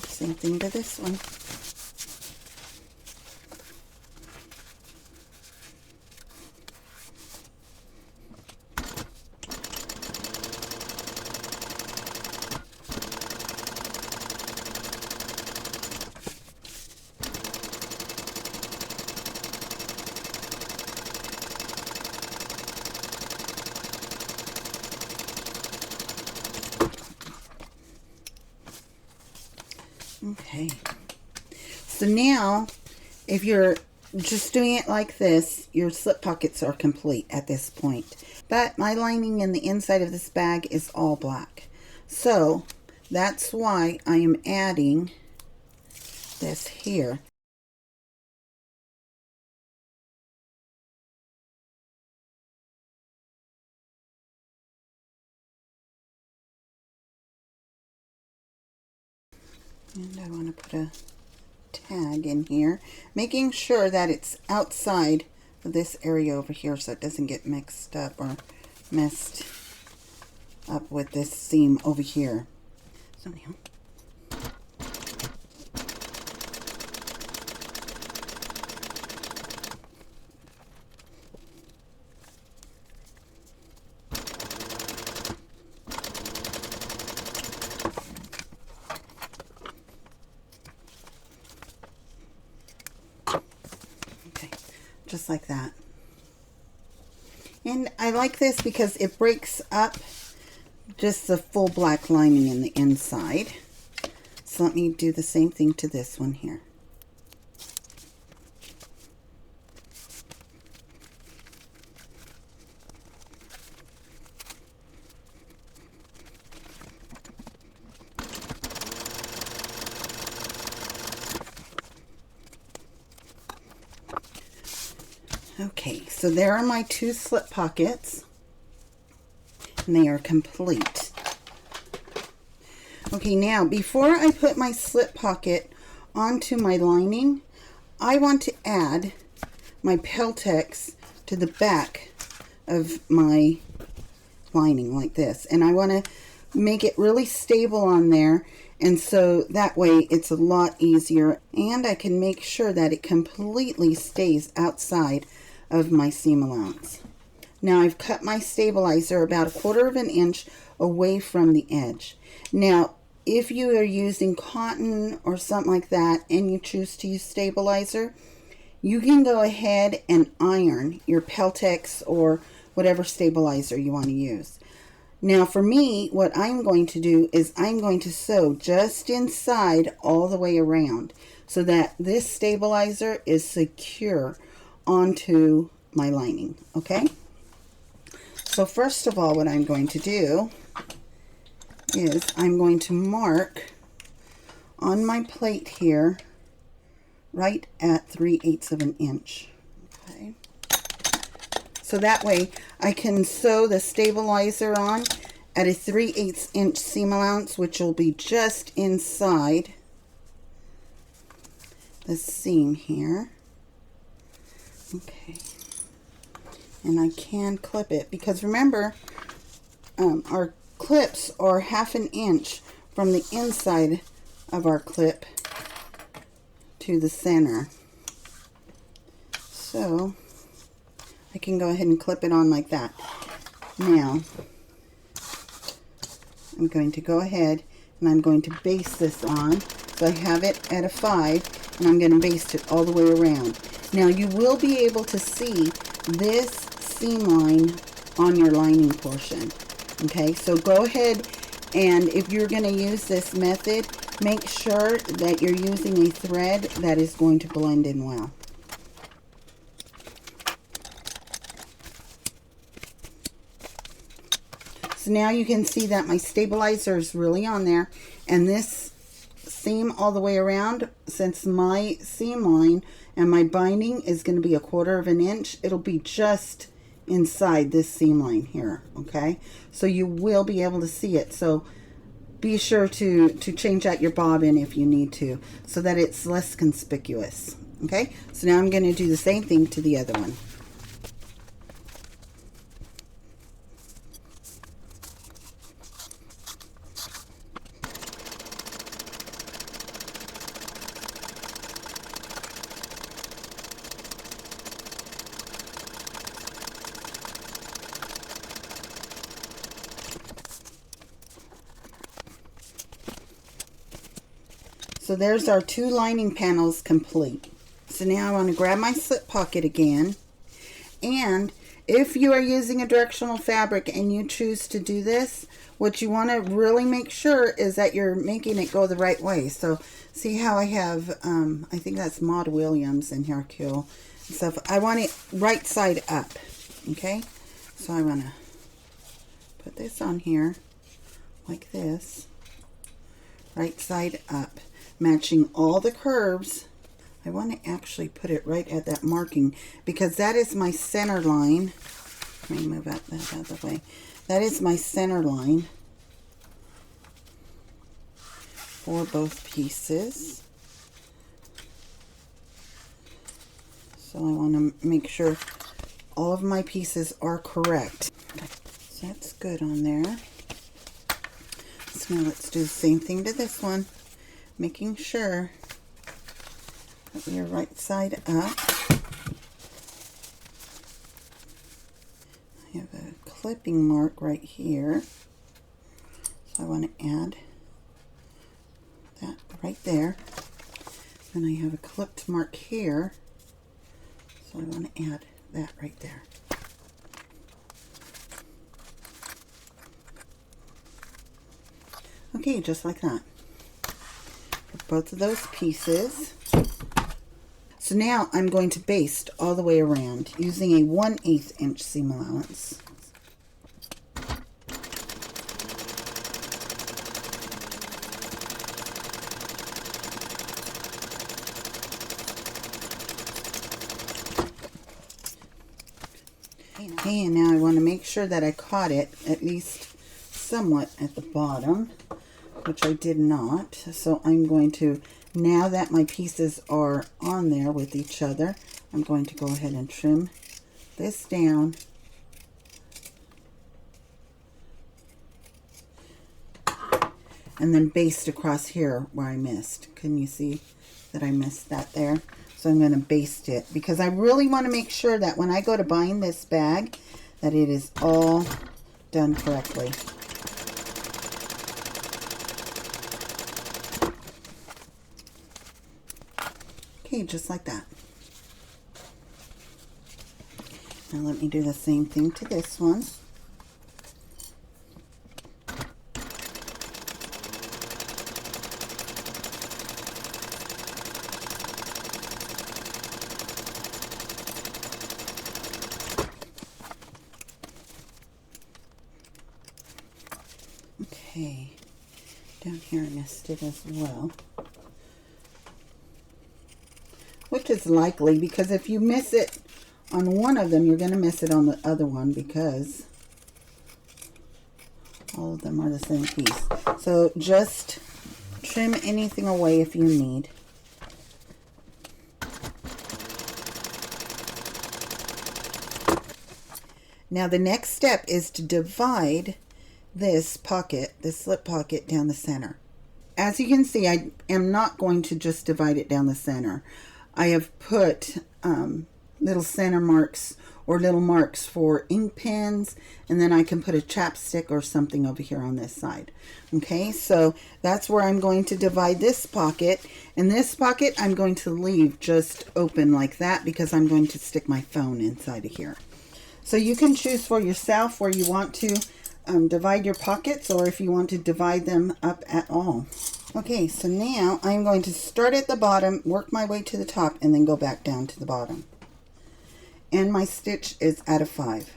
Same thing to this one. Okay, so now if you're just doing it like this, your slip pockets are complete at this point. But my lining in the inside of this bag is all black. So that's why I am adding this here. And I want to put a tag in here, making sure that it's outside of this area over here so it doesn't get mixed up or messed up with this seam over here. So now, just like that. And I like this because it breaks up just the full black lining in the inside. So let me do the same thing to this one here. Okay, so there are my two slip pockets, and they are complete. Okay, now before I put my slip pocket onto my lining, I want to add my Peltex to the back of my lining like this. And I want to make it really stable on there, and so that way it's a lot easier, and I can make sure that it completely stays outside of my seam allowance. Now I've cut my stabilizer about 1/4 of an inch away from the edge. Now if you are using cotton or something like that and you choose to use stabilizer, you can go ahead and iron your Peltex or whatever stabilizer you want to use. Now for me, what I'm going to do is I'm going to sew just inside all the way around so that this stabilizer is secure onto my lining. Okay, so first of all, what I'm going to do is I'm going to mark on my plate here right at 3/8 of an inch. Okay, so that way I can sew the stabilizer on at a 3/8 inch seam allowance, which will be just inside the seam here. Okay, and I can clip it because remember, our clips are 1/2 inch from the inside of our clip to the center. So I can go ahead and clip it on like that. Now I'm going to go ahead and I'm going to baste this on. So I have it at a 5 and I'm going to baste it all the way around. Now you will be able to see this seam line on your lining portion. Okay, so go ahead, and if you're going to use this method, make sure that you're using a thread that is going to blend in well. So So now you can see that my stabilizer is really on there, and this seam all the way around, since my seam line and my binding is going to be 1/4 of an inch, it'll be just inside this seam line here, okay? So you will be able to see it. So be sure to change out your bobbin if you need to, so that it's less conspicuous, okay? So now I'm going to do the same thing to the other one. So there's our 2 lining panels complete. So now I want to grab my slip pocket again, and if you are using a directional fabric and you choose to do this, what you want to really make sure is that you're making it go the right way. So see how I have, I think that's Maud Williams in Hercule and stuff. I want it right side up, okay? So I want to put this on here like this, right side up, matching all the curves. I want to actually put it right at that marking, because that is my center line. Let me move that out of the way. That is my center line for both pieces. So I want to make sure all of my pieces are correct. So that's good on there. So now let's do the same thing to this one, making sure that we are right side up. I have a clipping mark right here, so I want to add that right there. Then I have a clipped mark here, so I want to add that right there. Okay, just like that for both of those pieces. So now I'm going to baste all the way around using a 1/8 inch seam allowance. Okay, and now I want to make sure that I caught it at least somewhat at the bottom, which I did not. So I'm going to, now that my pieces are on there with each other, I'm going to go ahead and trim this down. And then baste across here where I missed. Can you see that I missed that there? So I'm going to baste it, because I really want to make sure that when I go to bind this bag, that it is all done correctly. Okay, just like that. Now let me do the same thing to this one. Okay, down here I missed it as well. Which is likely, because if you miss it on one of them, you're going to miss it on the other one, because all of them are the same piece. So just trim anything away if you need. Now the next step is to divide this pocket, this slip pocket, down the center. As you can see, I am not going to just divide it down the center. I have put little center marks or little marks for ink pens, and then I can put a chapstick or something over here on this side. Okay, so that's where I'm going to divide this pocket, and this pocket I'm going to leave just open like that, because I'm going to stick my phone inside of here. So you can choose for yourself where you want to divide your pockets, or if you want to divide them up at all. Okay, so now I'm going to start at the bottom, work my way to the top, and then go back down to the bottom. And my stitch is at a 5.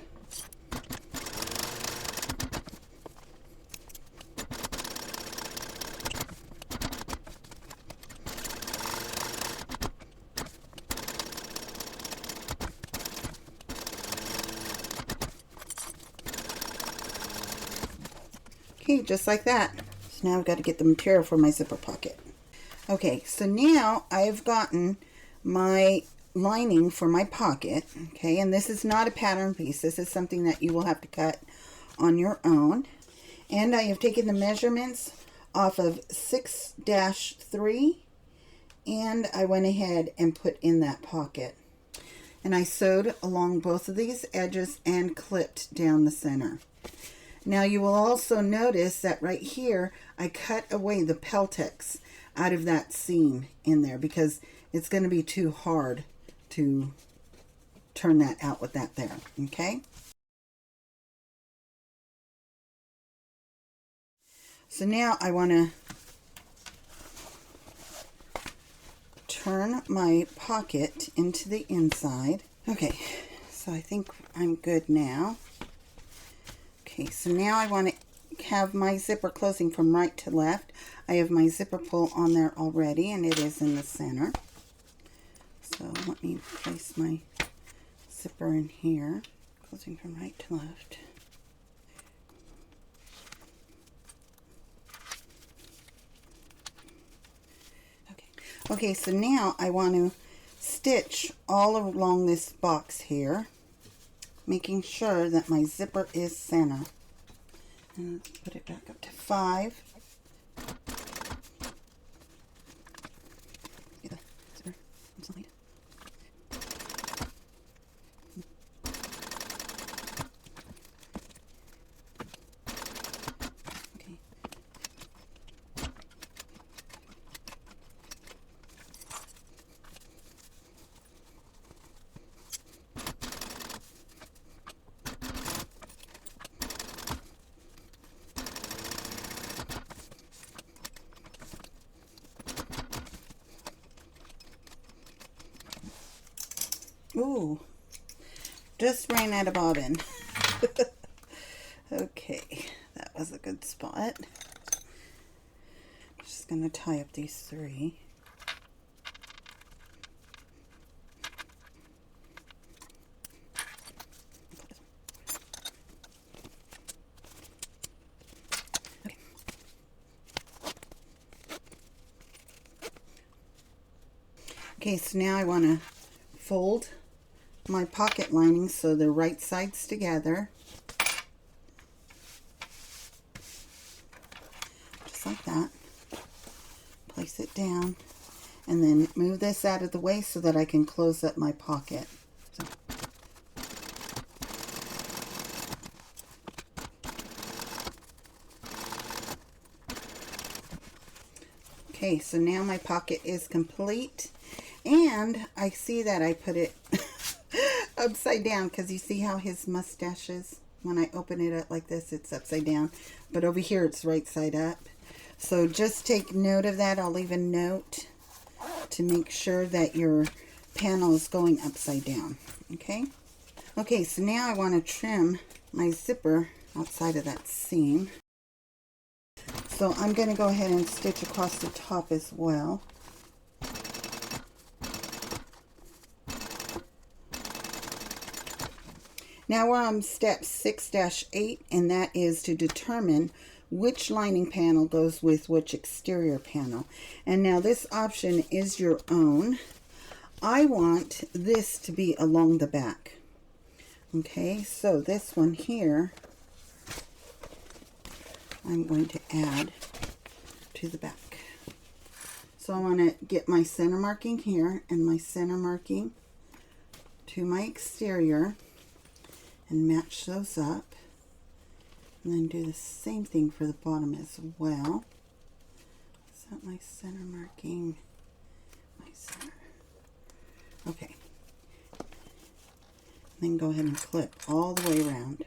Okay, just like that. So now I've got to get the material for my zipper pocket. Okay, so now I've gotten my lining for my pocket. Okay, and this is not a pattern piece. This is something that you will have to cut on your own. And I have taken the measurements off of 6-3, and I went ahead and put in that pocket. And I sewed along both of these edges and clipped down the center. Now you will also notice that right here, I cut away the Peltex out of that seam in there because it's going to be too hard to turn that out with that there, okay? So now I want to turn my pocket into the inside. Okay, so I think I'm good now. Okay, so now I want to have my zipper closing from right to left. I have my zipper pull on there already, and it is in the center. So let me place my zipper in here, closing from right to left. Okay, so now I want to stitch all along this box here, making sure that my zipper is center. And let's put it back up to 5. Ooh, just ran out of bobbin. Okay, that was a good spot. Just going to tie up these 3. Okay, so now I want to fold my pocket lining so the right sides together, just like that. Place it down and then move this out of the way so that I can close up my pocket. So. Okay, so now my pocket is complete, and I see that I put it upside down because you see how his mustache is? When I open it up like this, it's upside down, but over here it's right side up. So just take note of that. I'll leave a note to make sure that your panel is going upside down. Okay? Okay, so now I want to trim my zipper outside of that seam. So I'm going to go ahead and stitch across the top as well. Now we're on step 6-8, and that is to determine which lining panel goes with which exterior panel. And now this option is your own. I want this to be along the back. Okay, so this one here, I'm going to add to the back. So I want to get my center marking here and my center marking to my exterior and match those up, and then do the same thing for the bottom as well. Set my center marking, my center. Okay, then go ahead and clip all the way around.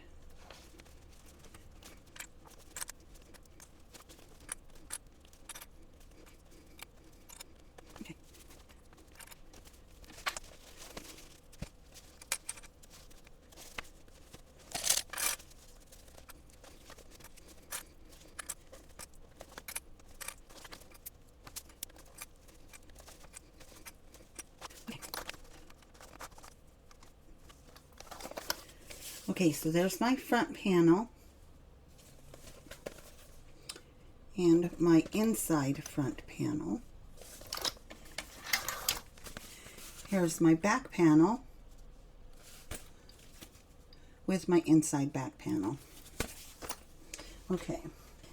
Okay, so there's my front panel. and my inside front panel. Here's my back panel with my inside back panel. Okay,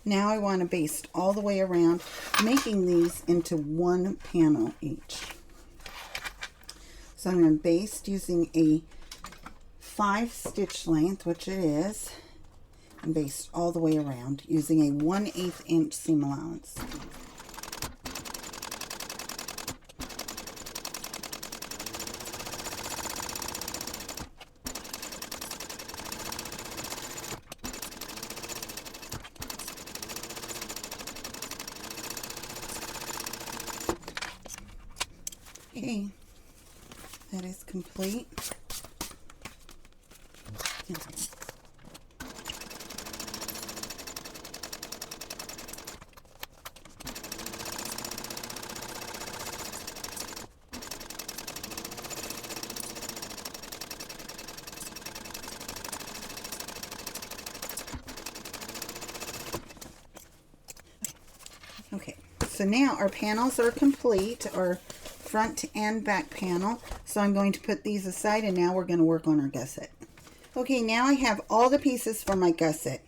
now I want to baste all the way around, making these into one panel each. So I'm going to baste using a 5 stitch length, which it is, and baste all the way around using a 1/8 inch seam allowance. Okay, that is complete. Okay, so now our panels are complete, our front and back panel. So I'm going to put these aside, and now we're going to work on our gusset. Okay, now I have all the pieces for my gusset.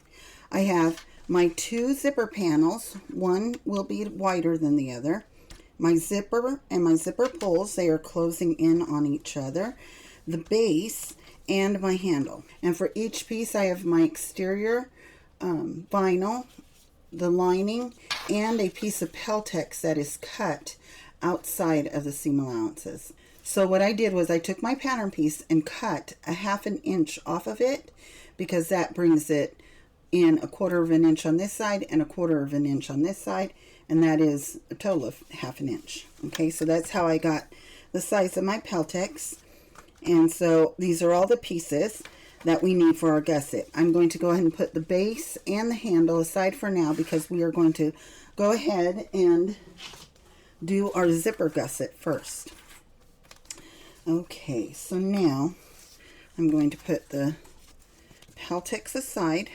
I have my 2 zipper panels. One will be wider than the other. My zipper and my zipper pulls, they are closing in on each other. The base and my handle. And for each piece I have my exterior vinyl, the lining, and a piece of Peltex that is cut outside of the seam allowances. So what I did was I took my pattern piece and cut a 1/2 inch off of it, because that brings it in 1/4 inch on this side and 1/4 inch on this side, and that is a total of 1/2 inch. Okay, so that's how I got the size of my Peltex. And so these are all the pieces that we need for our gusset. I'm going to go ahead and put the base and the handle aside for now, because we are going to go ahead and do our zipper gusset first. Okay, so now I'm going to put the Peltex aside.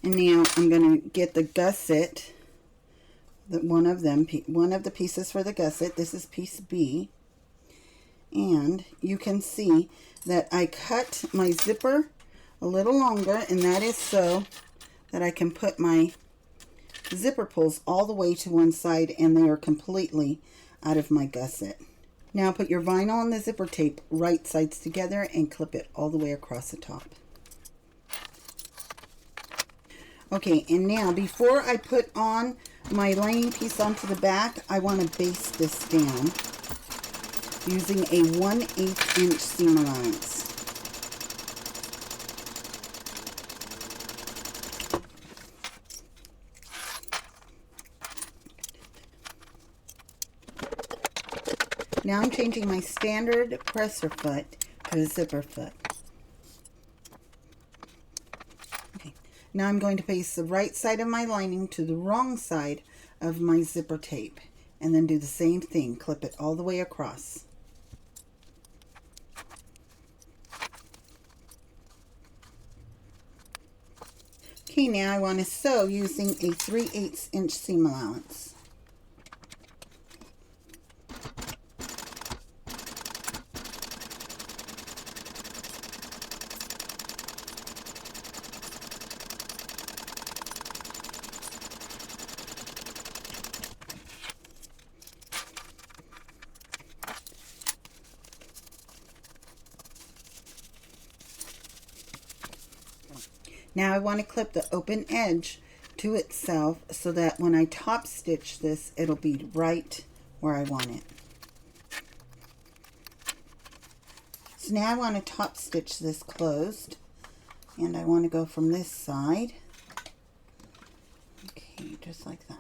And now I'm going to get the gusset, one of the pieces for the gusset. This is piece B. And you can see that I cut my zipper a little longer, and that is so that I can put my zipper pulls all the way to one side, and they are completely out of my gusset. Now put your vinyl and the zipper tape right sides together and clip it all the way across the top. Okay, and now before I put on my lining piece onto the back, I want to baste this down using a 1/8 inch seam allowance. Now I'm changing my standard presser foot to a zipper foot. Okay. Now I'm going to paste the right side of my lining to the wrong side of my zipper tape, and then do the same thing, clip it all the way across. Okay, now I want to sew using a 3/8 inch seam allowance. Now I want to clip the open edge to itself so that when I top stitch this, it'll be right where I want it. So now I want to top stitch this closed, and I want to go from this side. Okay, just like that.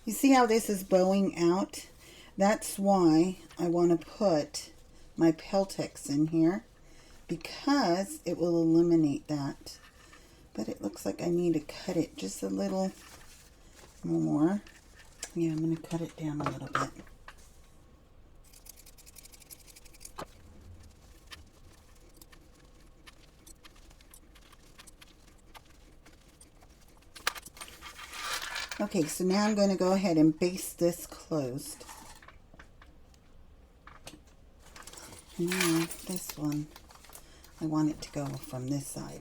You see how this is bowing out? That's why I want to put my Peltex in here, because it will eliminate that. But it looks like I need to cut it just a little more. Yeah, I'm going to cut it down a little bit. Okay, so now I'm going to go ahead and baste this closed. Now this one, I want it to go from this side.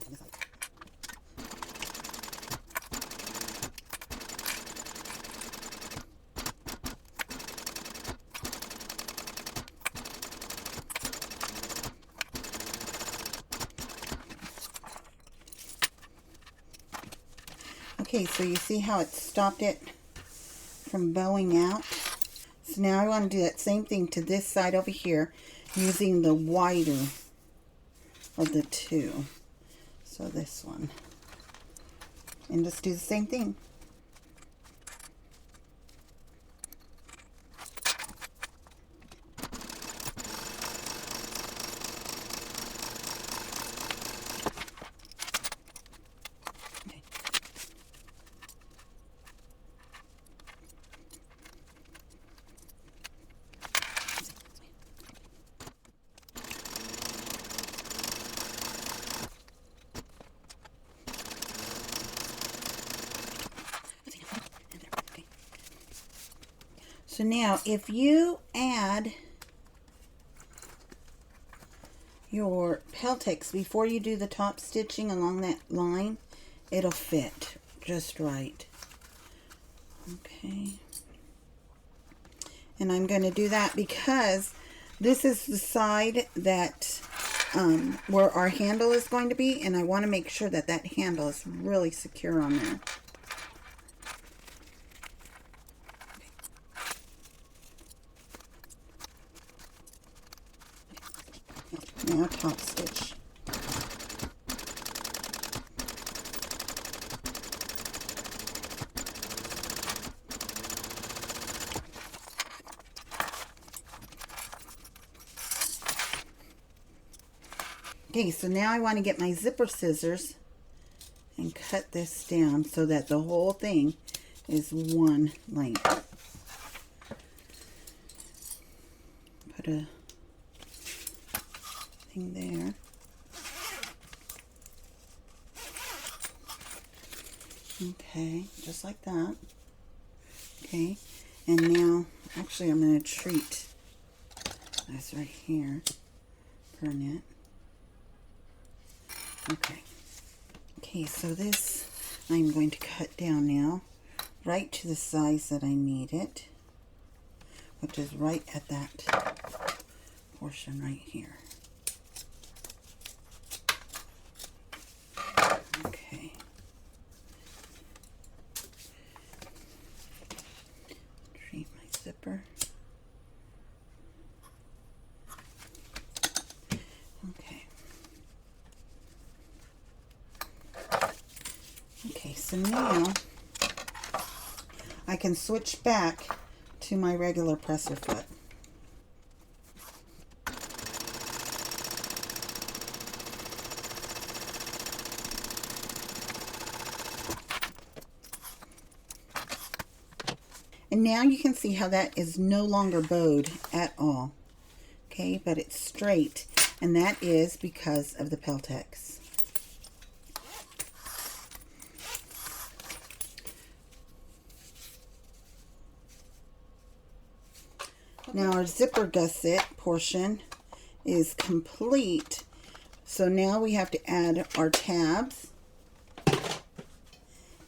Okay, so you see how it stopped it from bowing out? So now I want to do that same thing to this side over here using the wider of the two. So this one. And just do the same thing. So now if you add your Peltex before you do the top stitching along that line, it'll fit just right. Okay. And I'm going to do that because this is the side that where our handle is going to be, and I want to make sure that that handle is really secure on there. Now top stitch. Okay, so now I want to get my zipper scissors and cut this down so that the whole thing is one length. Put a thing there. Okay, just like that. Okay, and now, actually I'm going to treat this right here for a knit. Okay. Okay, so this I'm going to cut down now right to the size that I need it, which is right at that portion right here. Okay. Treat my zipper. So now I can switch back to my regular presser foot. And now you can see how that is no longer bowed at all. Okay, but it's straight, and that is because of the Peltex. Now our zipper gusset portion is complete. So now we have to add our tabs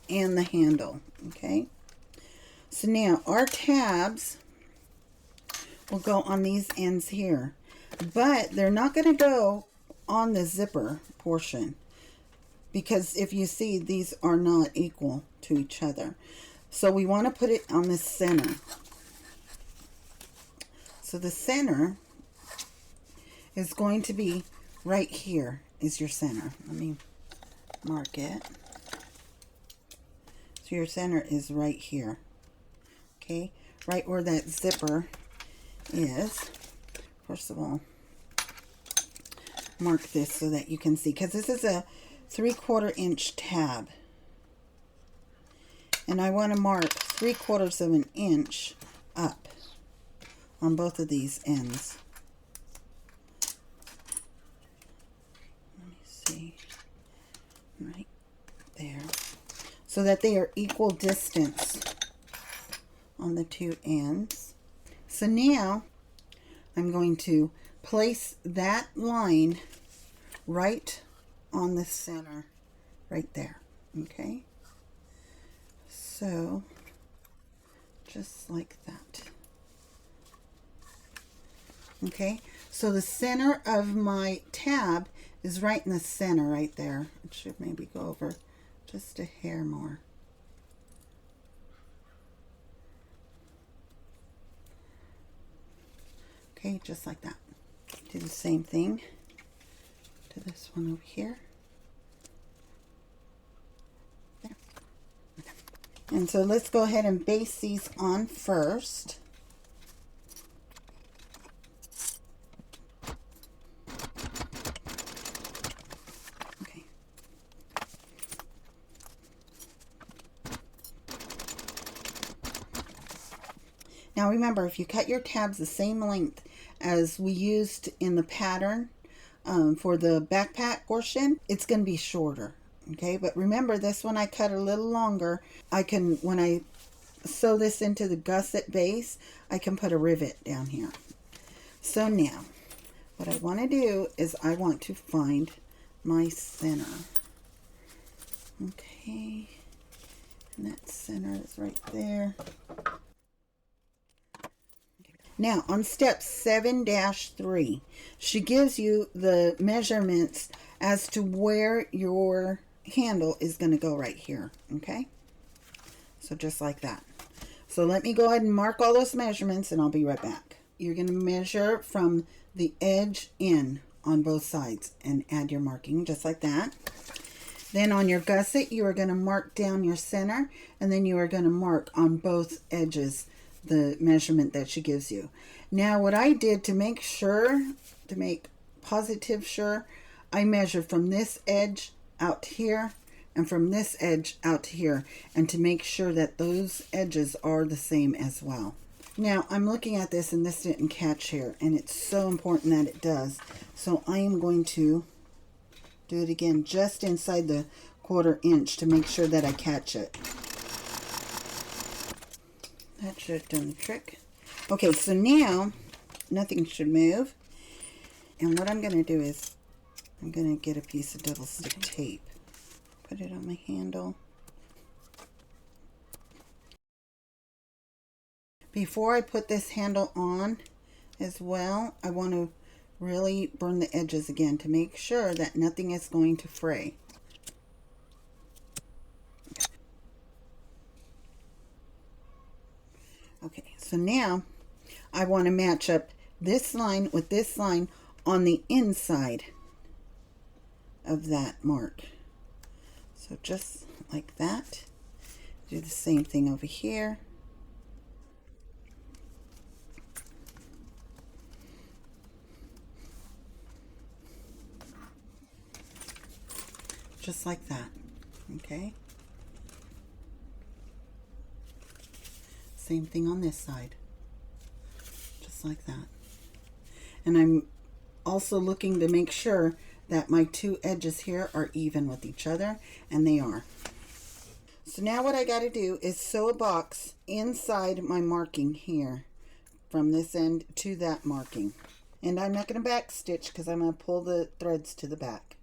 and the handle. Okay. So now our tabs will go on these ends here, but they're not going to go on the zipper portion because if you see, these are not equal to each other. So we want to put it on the center. So the center is going to be right here is your center. Let me mark it. So your center is right here. Okay, right where that zipper is. First of all, mark this so that you can see, because this is a 3/4 inch tab. And I want to mark 3/4 of an inch up on both of these ends. Let me see. Right there. So that they are equal distance on the two ends. So now I'm going to place that line right on the center, right there. Okay? So, just like that. Okay? So the center of my tab is right in the center, right there. It should maybe go over just a hair more. Okay, just like that. Do the same thing to this one over here. There. Okay. And so let's go ahead and base these on first. Okay. Now remember, if you cut your tabs the same length as we used in the pattern for the backpack portion, it's going to be shorter. Okay, but remember, this one I cut a little longer. I can, when I sew this into the gusset base, I can put a rivet down here. So now, what I want to do is I want to find my center. Okay, and that center is right there. Now, on step 7-3, she gives you the measurements as to where your handle is going to go right here, okay? So just like that. So let me go ahead and mark all those measurements and I'll be right back. You're going to measure from the edge in on both sides and add your marking just like that. Then on your gusset, you are going to mark down your center, and then you are going to mark on both edges the measurement that she gives you. Now what I did to make sure, to make positive sure, I measured from this edge out here and from this edge out to here, and to make sure that those edges are the same as well. Now I'm looking at this and this didn't catch here, and it's so important that it does. So I am going to do it again just inside the 1/4 inch to make sure that I catch it. That should have done the trick. Okay, so now nothing should move. And what I'm going to do is I'm going to get a piece of double stick tape. Put it on my handle. Before I put this handle on as well, I want to really burn the edges again to make sure that nothing is going to fray. Okay, so now I want to match up this line with this line on the inside of that mark. So just like that. Do the same thing over here. Just like that. Okay. Same thing on this side. Just like that. And I'm also looking to make sure that my two edges here are even with each other, and they are. So now what I got to do is sew a box inside my marking here from this end to that marking. And I'm not going to back stitch because I'm going to pull the threads to the back.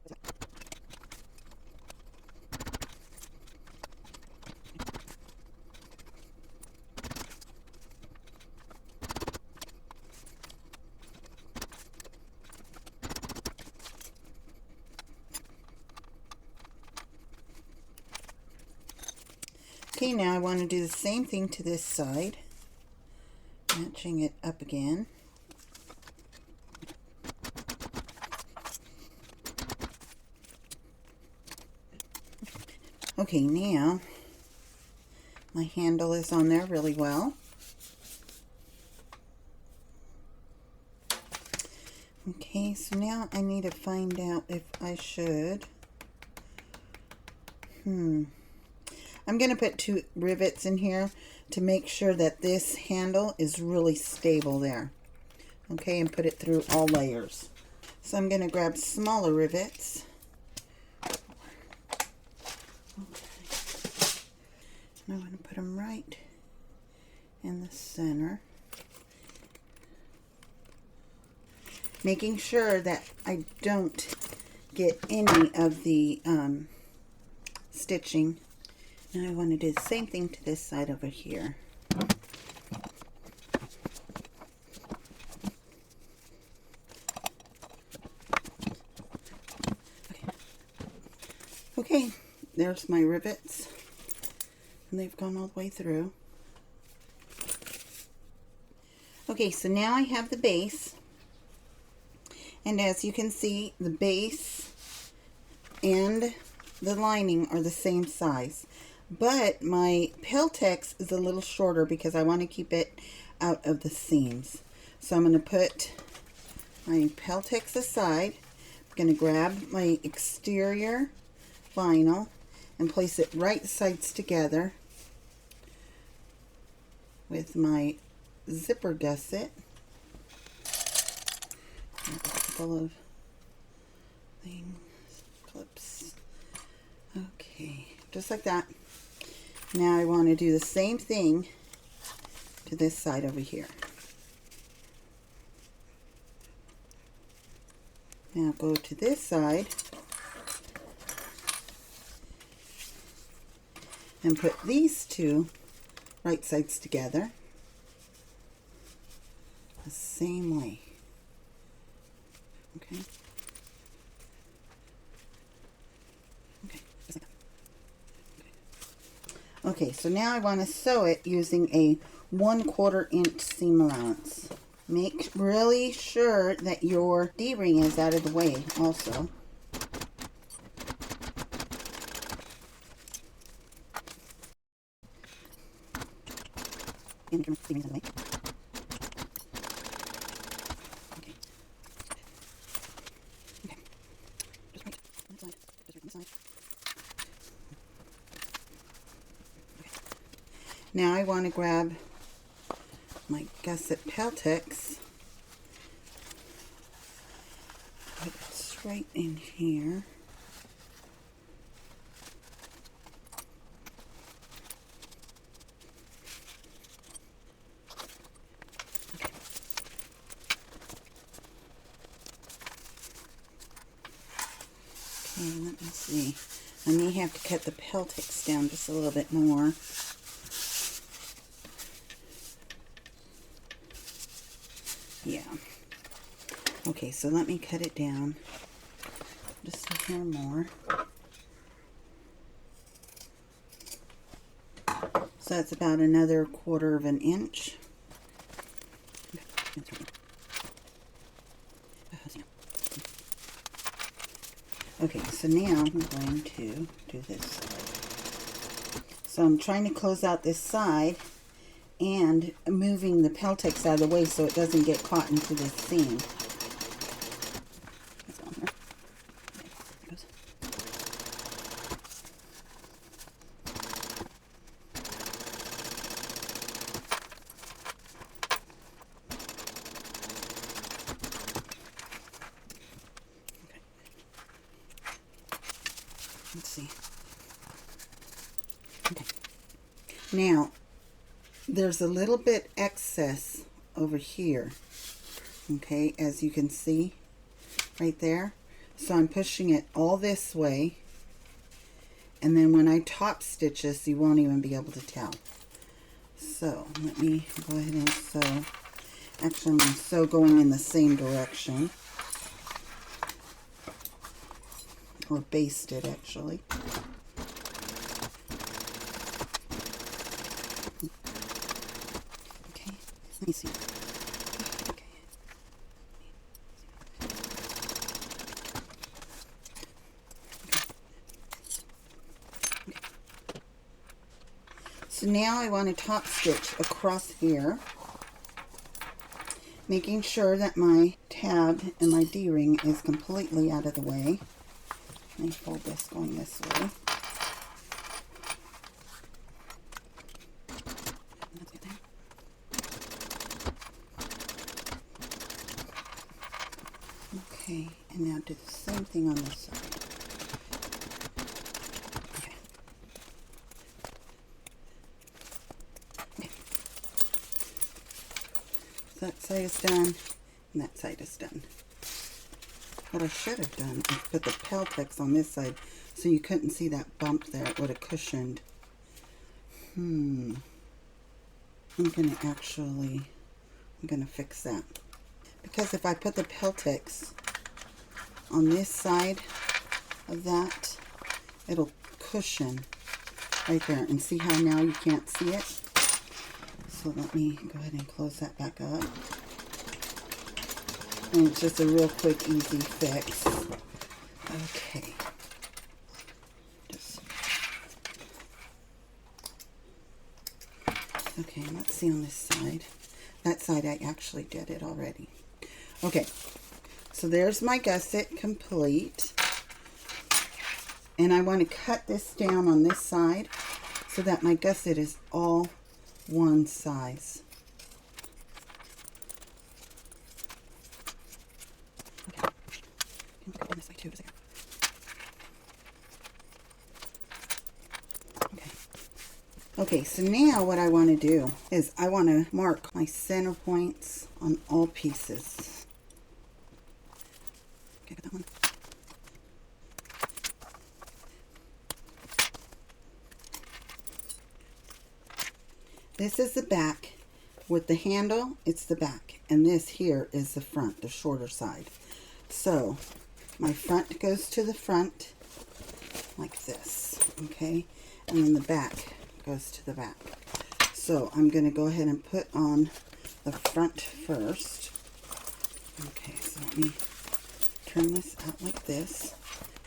Okay, now I want to do the same thing to this side, matching it up again. Okay, now my handle is on there really well. Okay, so now I need to find out if I should. I'm going to put 2 rivets in here to make sure that this handle is really stable there. Okay, and put it through all layers. So I'm going to grab smaller rivets. Okay. And I'm going to put them right in the center. Making sure that I don't get any of the stitching. Now I want to do the same thing to this side over here. Okay, there's my rivets, and they've gone all the way through. Okay, so now I have the base, and as you can see, the base and the lining are the same size, but my Peltex is a little shorter because I want to keep it out of the seams. So I'm going to put my Peltex aside. I'm going to grab my exterior vinyl and place it right sides together with my zipper gusset. A couple of things, clips. Okay, just like that. Now I want to do the same thing to this side over here. Now go to this side and put these 2 right sides together the same way. Okay. Okay, just like that. Okay, so now I want to sew it using a 1/4 inch seam allowance. Make really sure that your D-ring is out of the way also. And your D-ring is out of the way. Now I want to grab my Gusset Peltex, put it straight in here. Okay, let me see. I may have to cut the Peltex down just a little bit more. Yeah. Okay, so let me cut it down just a hair more. So that's about another 1/4 inch. Okay, so now I'm going to do this side. So I'm trying to close out this side and moving the Peltex out of the way so it doesn't get caught into the seam. Let's see. Okay. Now, there's a little bit excess over here. Okay, as you can see right there. So I'm pushing it all this way. And then when I top stitch this, you won't even be able to tell. So let me go ahead and sew. Actually, I'm going to sew going in the same direction. Or baste it, actually. Okay, let me see. Okay. Okay. So now I want to top stitch across here. Making sure that my tab and my D-ring is completely out of the way. Let me fold this going this way. Okay, and now do the same thing on this side. Okay. Okay. So that side is done, and that side is done. What I should have done is put the Peltex on this side so you couldn't see that bump there. It would have cushioned. I'm going to fix that. Because if I put the Peltex on this side of that, it'll cushion right there. And see how now you can't see it? So let me go ahead and close that back up. And it's just a real quick, easy fix. Okay. Okay, let's see on this side. That side I actually did it already. Okay, so there's my gusset complete. And I want to cut this down on this side so that my gusset is all one size. Okay, so now what I want to do is I want to mark my center points on all pieces. Okay, that one. This is the back. With the handle, it's the back. And this here is the front, the shorter side. So, my front goes to the front like this, okay? And then the back goes to the back. So I'm going to go ahead and put on the front first. Okay, so let me turn this out like this.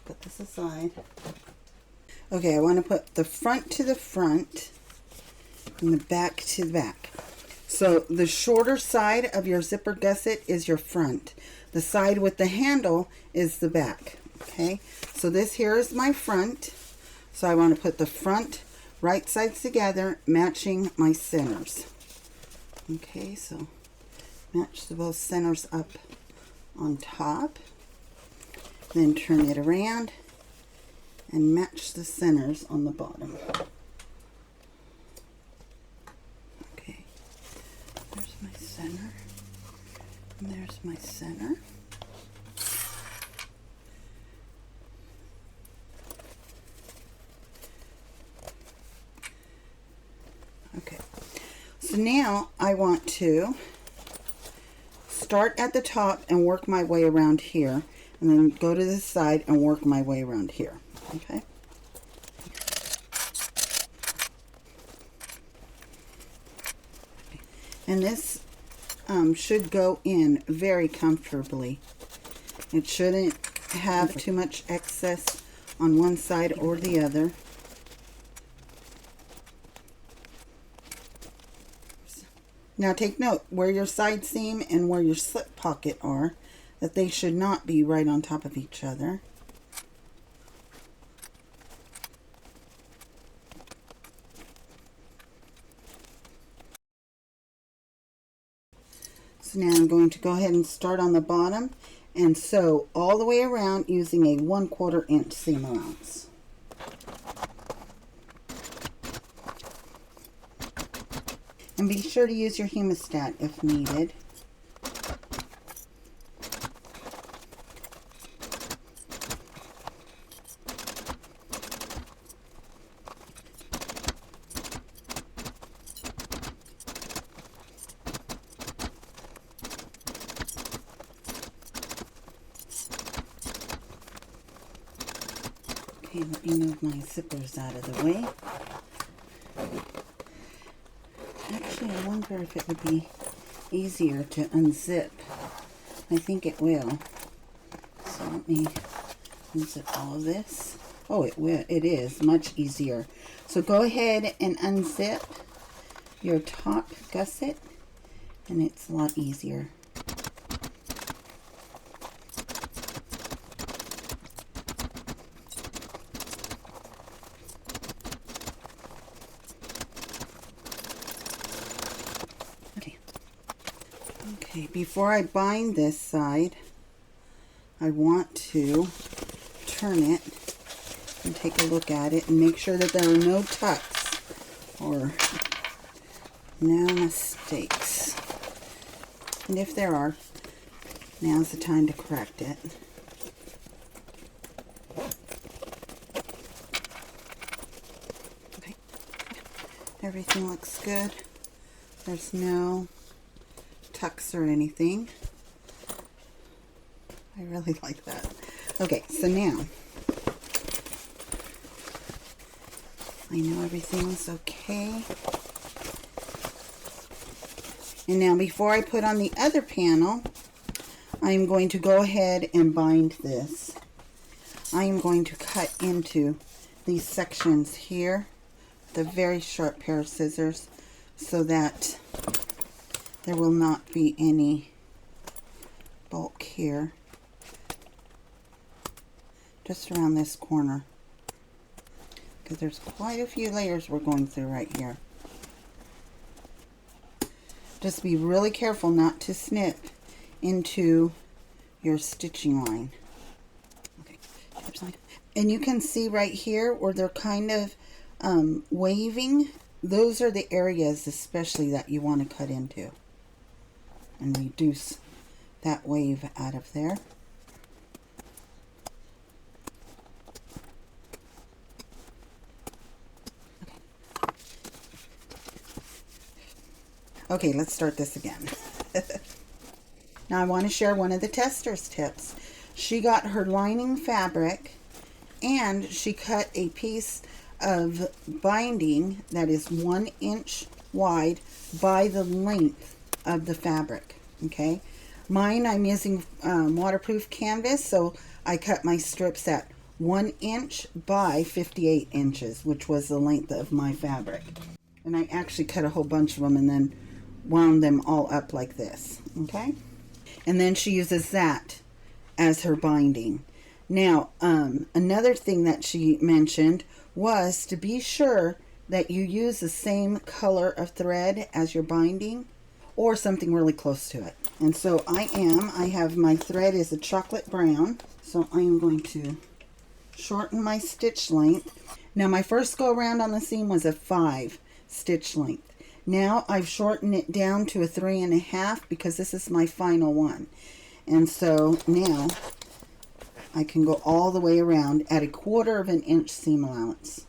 Put this aside. Okay, I want to put the front to the front and the back to the back. So the shorter side of your zipper gusset is your front. The side with the handle is the back. Okay, so this here is my front. So I want to put the front right sides together, matching my centers. Okay, so match the both centers up on top. Then turn it around and match the centers on the bottom. Okay, there's my center. And there's my center. Okay, so now I want to start at the top and work my way around here, and then go to the side and work my way around here. Okay. And this should go in very comfortably. It shouldn't have too much excess on one side or the other. Now take note where your side seam and where your slip pocket are, that they should not be right on top of each other. So now I'm going to go ahead and start on the bottom and sew all the way around using a 1/4 inch seam allowance. And be sure to use your hemostat if needed. Okay, let me move my zippers out of the way. Actually, I wonder if it would be easier to unzip. I think it will. So let me unzip all of this. Oh, it will. It is much easier. So go ahead and unzip your top gusset, and it's a lot easier. Okay, before I bind this side, I want to turn it and take a look at it and make sure that there are no tucks or no mistakes. And if there are, now's the time to correct it. Okay, everything looks good. There's no tucks or anything. I really like that. Okay, so now I know everything's okay. And now before I put on the other panel, I'm going to go ahead and bind this. I am going to cut into these sections here with a very sharp pair of scissors so that there will not be any bulk here. Just around this corner, because there's quite a few layers we're going through right here. Just be really careful not to snip into your stitching line. Okay, and you can see right here where they're kind of waving. Those are the areas especially that you want to cut into and reduce that wave out of there. Okay, let's start this again. Now I want to share one of the tester's tips. She got her lining fabric and she cut a piece of binding that is 1 inch wide by the length of the fabric. Okay, mine, I'm using waterproof canvas, so I cut my strips at 1 inch by 58 inches, which was the length of my fabric. And I actually cut a whole bunch of them and then wound them all up like this. Okay, and then she uses that as her binding. Now another thing that she mentioned was to be sure that you use the same color of thread as your binding or something really close to it. And so I have my thread is a chocolate brown, so I am going to shorten my stitch length. Now my first go around on the seam was a 5 stitch length. Now I've shortened it down to a 3.5 because this is my final one. And so now I can go all the way around at 1/4 of an inch seam allowance.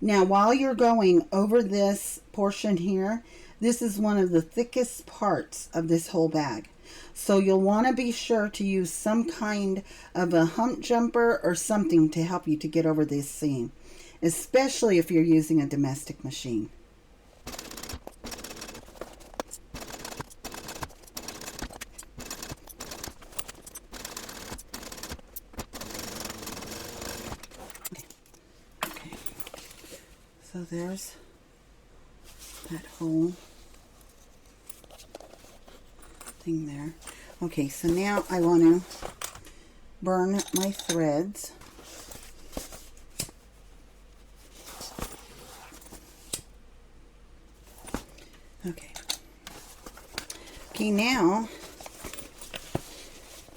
Now, while you're going over this portion here, this is one of the thickest parts of this whole bag. So you'll want to be sure to use some kind of a hump jumper or something to help you to get over this seam, especially if you're using a domestic machine. So there's that whole thing there. Okay, so now I want to burn my threads. Okay. Okay, now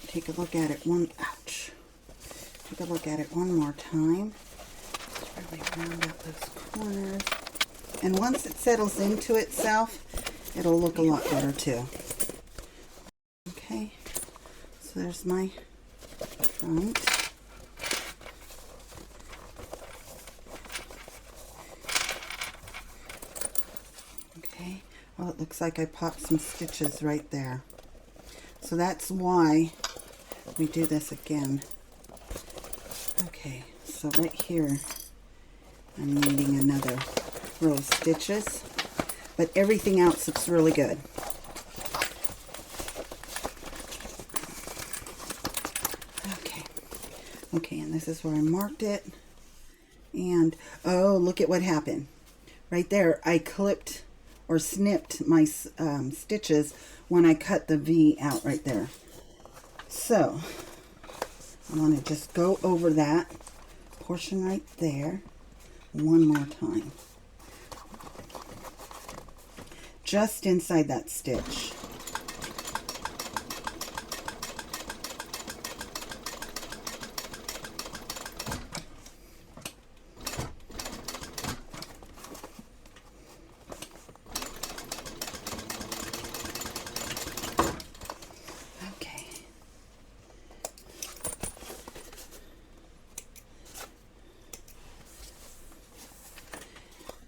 take a look at it Take a look at it one more time. Really round out those corners, and once it settles into itself, it'll look a lot better too. Okay, so there's my front. Okay, well, it looks like I popped some stitches right there, so that's why we do this again. Okay, so right here I'm needing another row of stitches, but everything else looks really good. Okay, and this is where I marked it. And, oh, look at what happened. Right there, I clipped or snipped my stitches when I cut the V out right there. So, I want to just go over that portion right there one more time. Just inside that stitch.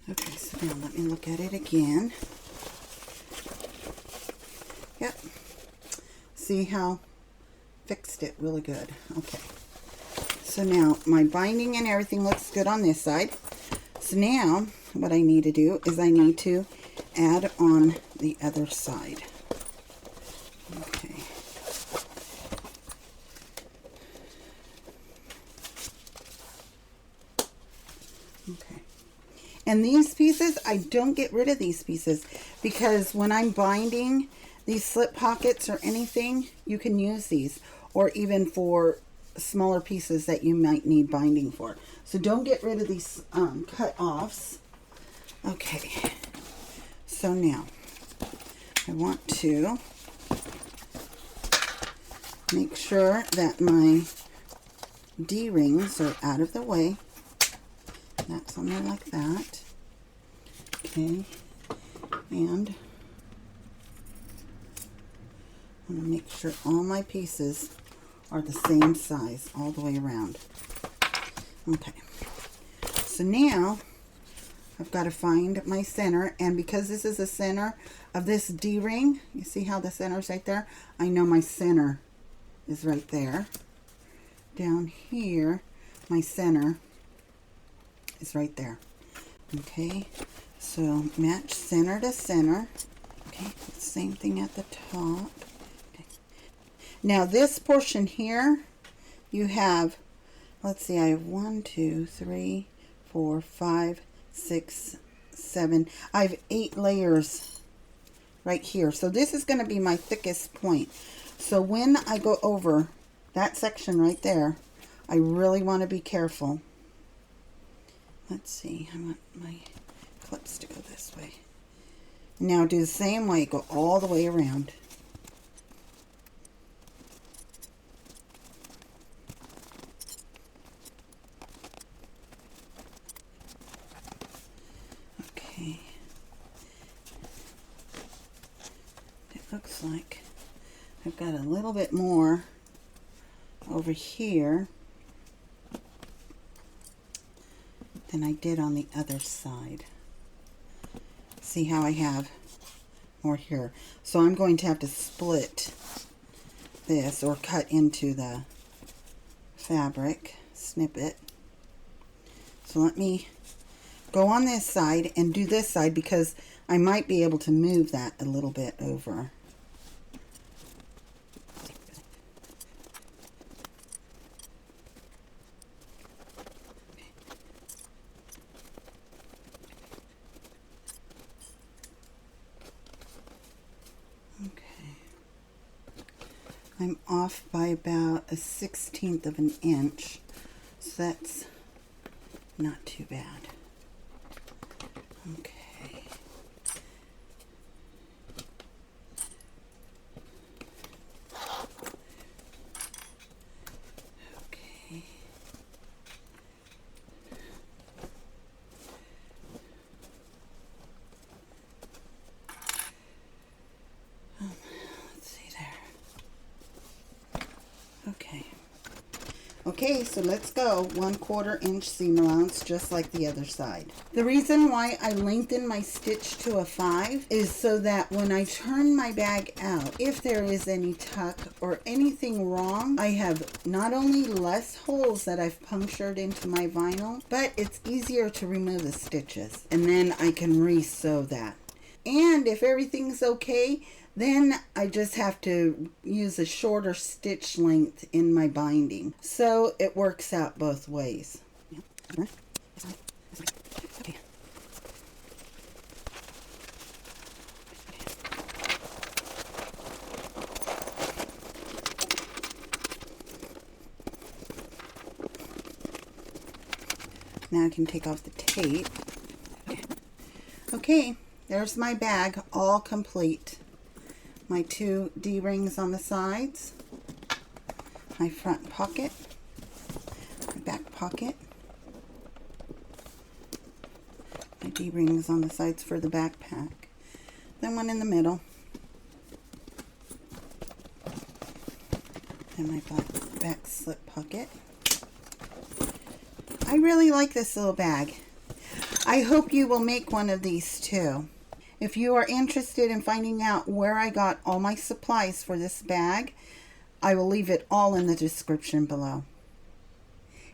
Okay, so now let me look at it again. Yep. See how fixed it really good. Okay. So now my binding and everything looks good on this side. So now what I need to do is I need to add on the other side. Okay. Okay. And these pieces, I don't get rid of these pieces because when I'm binding these slip pockets or anything, you can use these, or even for smaller pieces that you might need binding for. So don't get rid of these cut-offs. Okay, so now I want to make sure that my D-rings are out of the way. That's on there like that. Okay, and I'm going to make sure all my pieces are the same size all the way around. Okay, so now I've got to find my center, and because this is the center of this D-ring, you see how the center's right there? I know my center is right there. Down here, my center is right there. Okay, so match center to center. Okay, same thing at the top. Okay. Now this portion here, you have, let's see, I have 1, 2, 3, 4, 5, 6, 7. I have 8 layers right here. So this is going to be my thickest point. So when I go over that section right there, I really want to be careful. Let's see, I want my clips to go this way. Now do the same way, go all the way around. Okay. It looks like I've got a little bit more over here than I did on the other side. See how I have more here. So I'm going to have to split this or cut into the fabric, snip it. So let me go on this side and do this side because I might be able to move that a little bit over. I'm off by about a 1/16 of an inch, so that's not too bad. Okay. Okay. Okay, so let's go 1/4 inch seam allowance, just like the other side. The reason why I lengthen my stitch to a 5 is so that when I turn my bag out, if there is any tuck or anything wrong, I have not only less holes that I've punctured into my vinyl, but it's easier to remove the stitches. And then I can re-sew that. And if everything's okay, then I just have to use a shorter stitch length in my binding. So it works out both ways. Okay. Now I can take off the tape. Okay, there's my bag, all complete. My 2 D-rings on the sides, my front pocket, my back pocket, my D-rings on the sides for the backpack, then one in the middle, and my back slip pocket. I really like this little bag. I hope you will make one of these too. If you are interested in finding out where I got all my supplies for this bag, I will leave it all in the description below.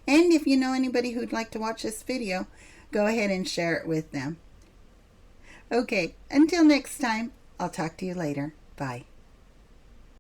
And if you know anybody who'd like to watch this video, go ahead and share it with them. Okay, until next time, I'll talk to you later. Bye.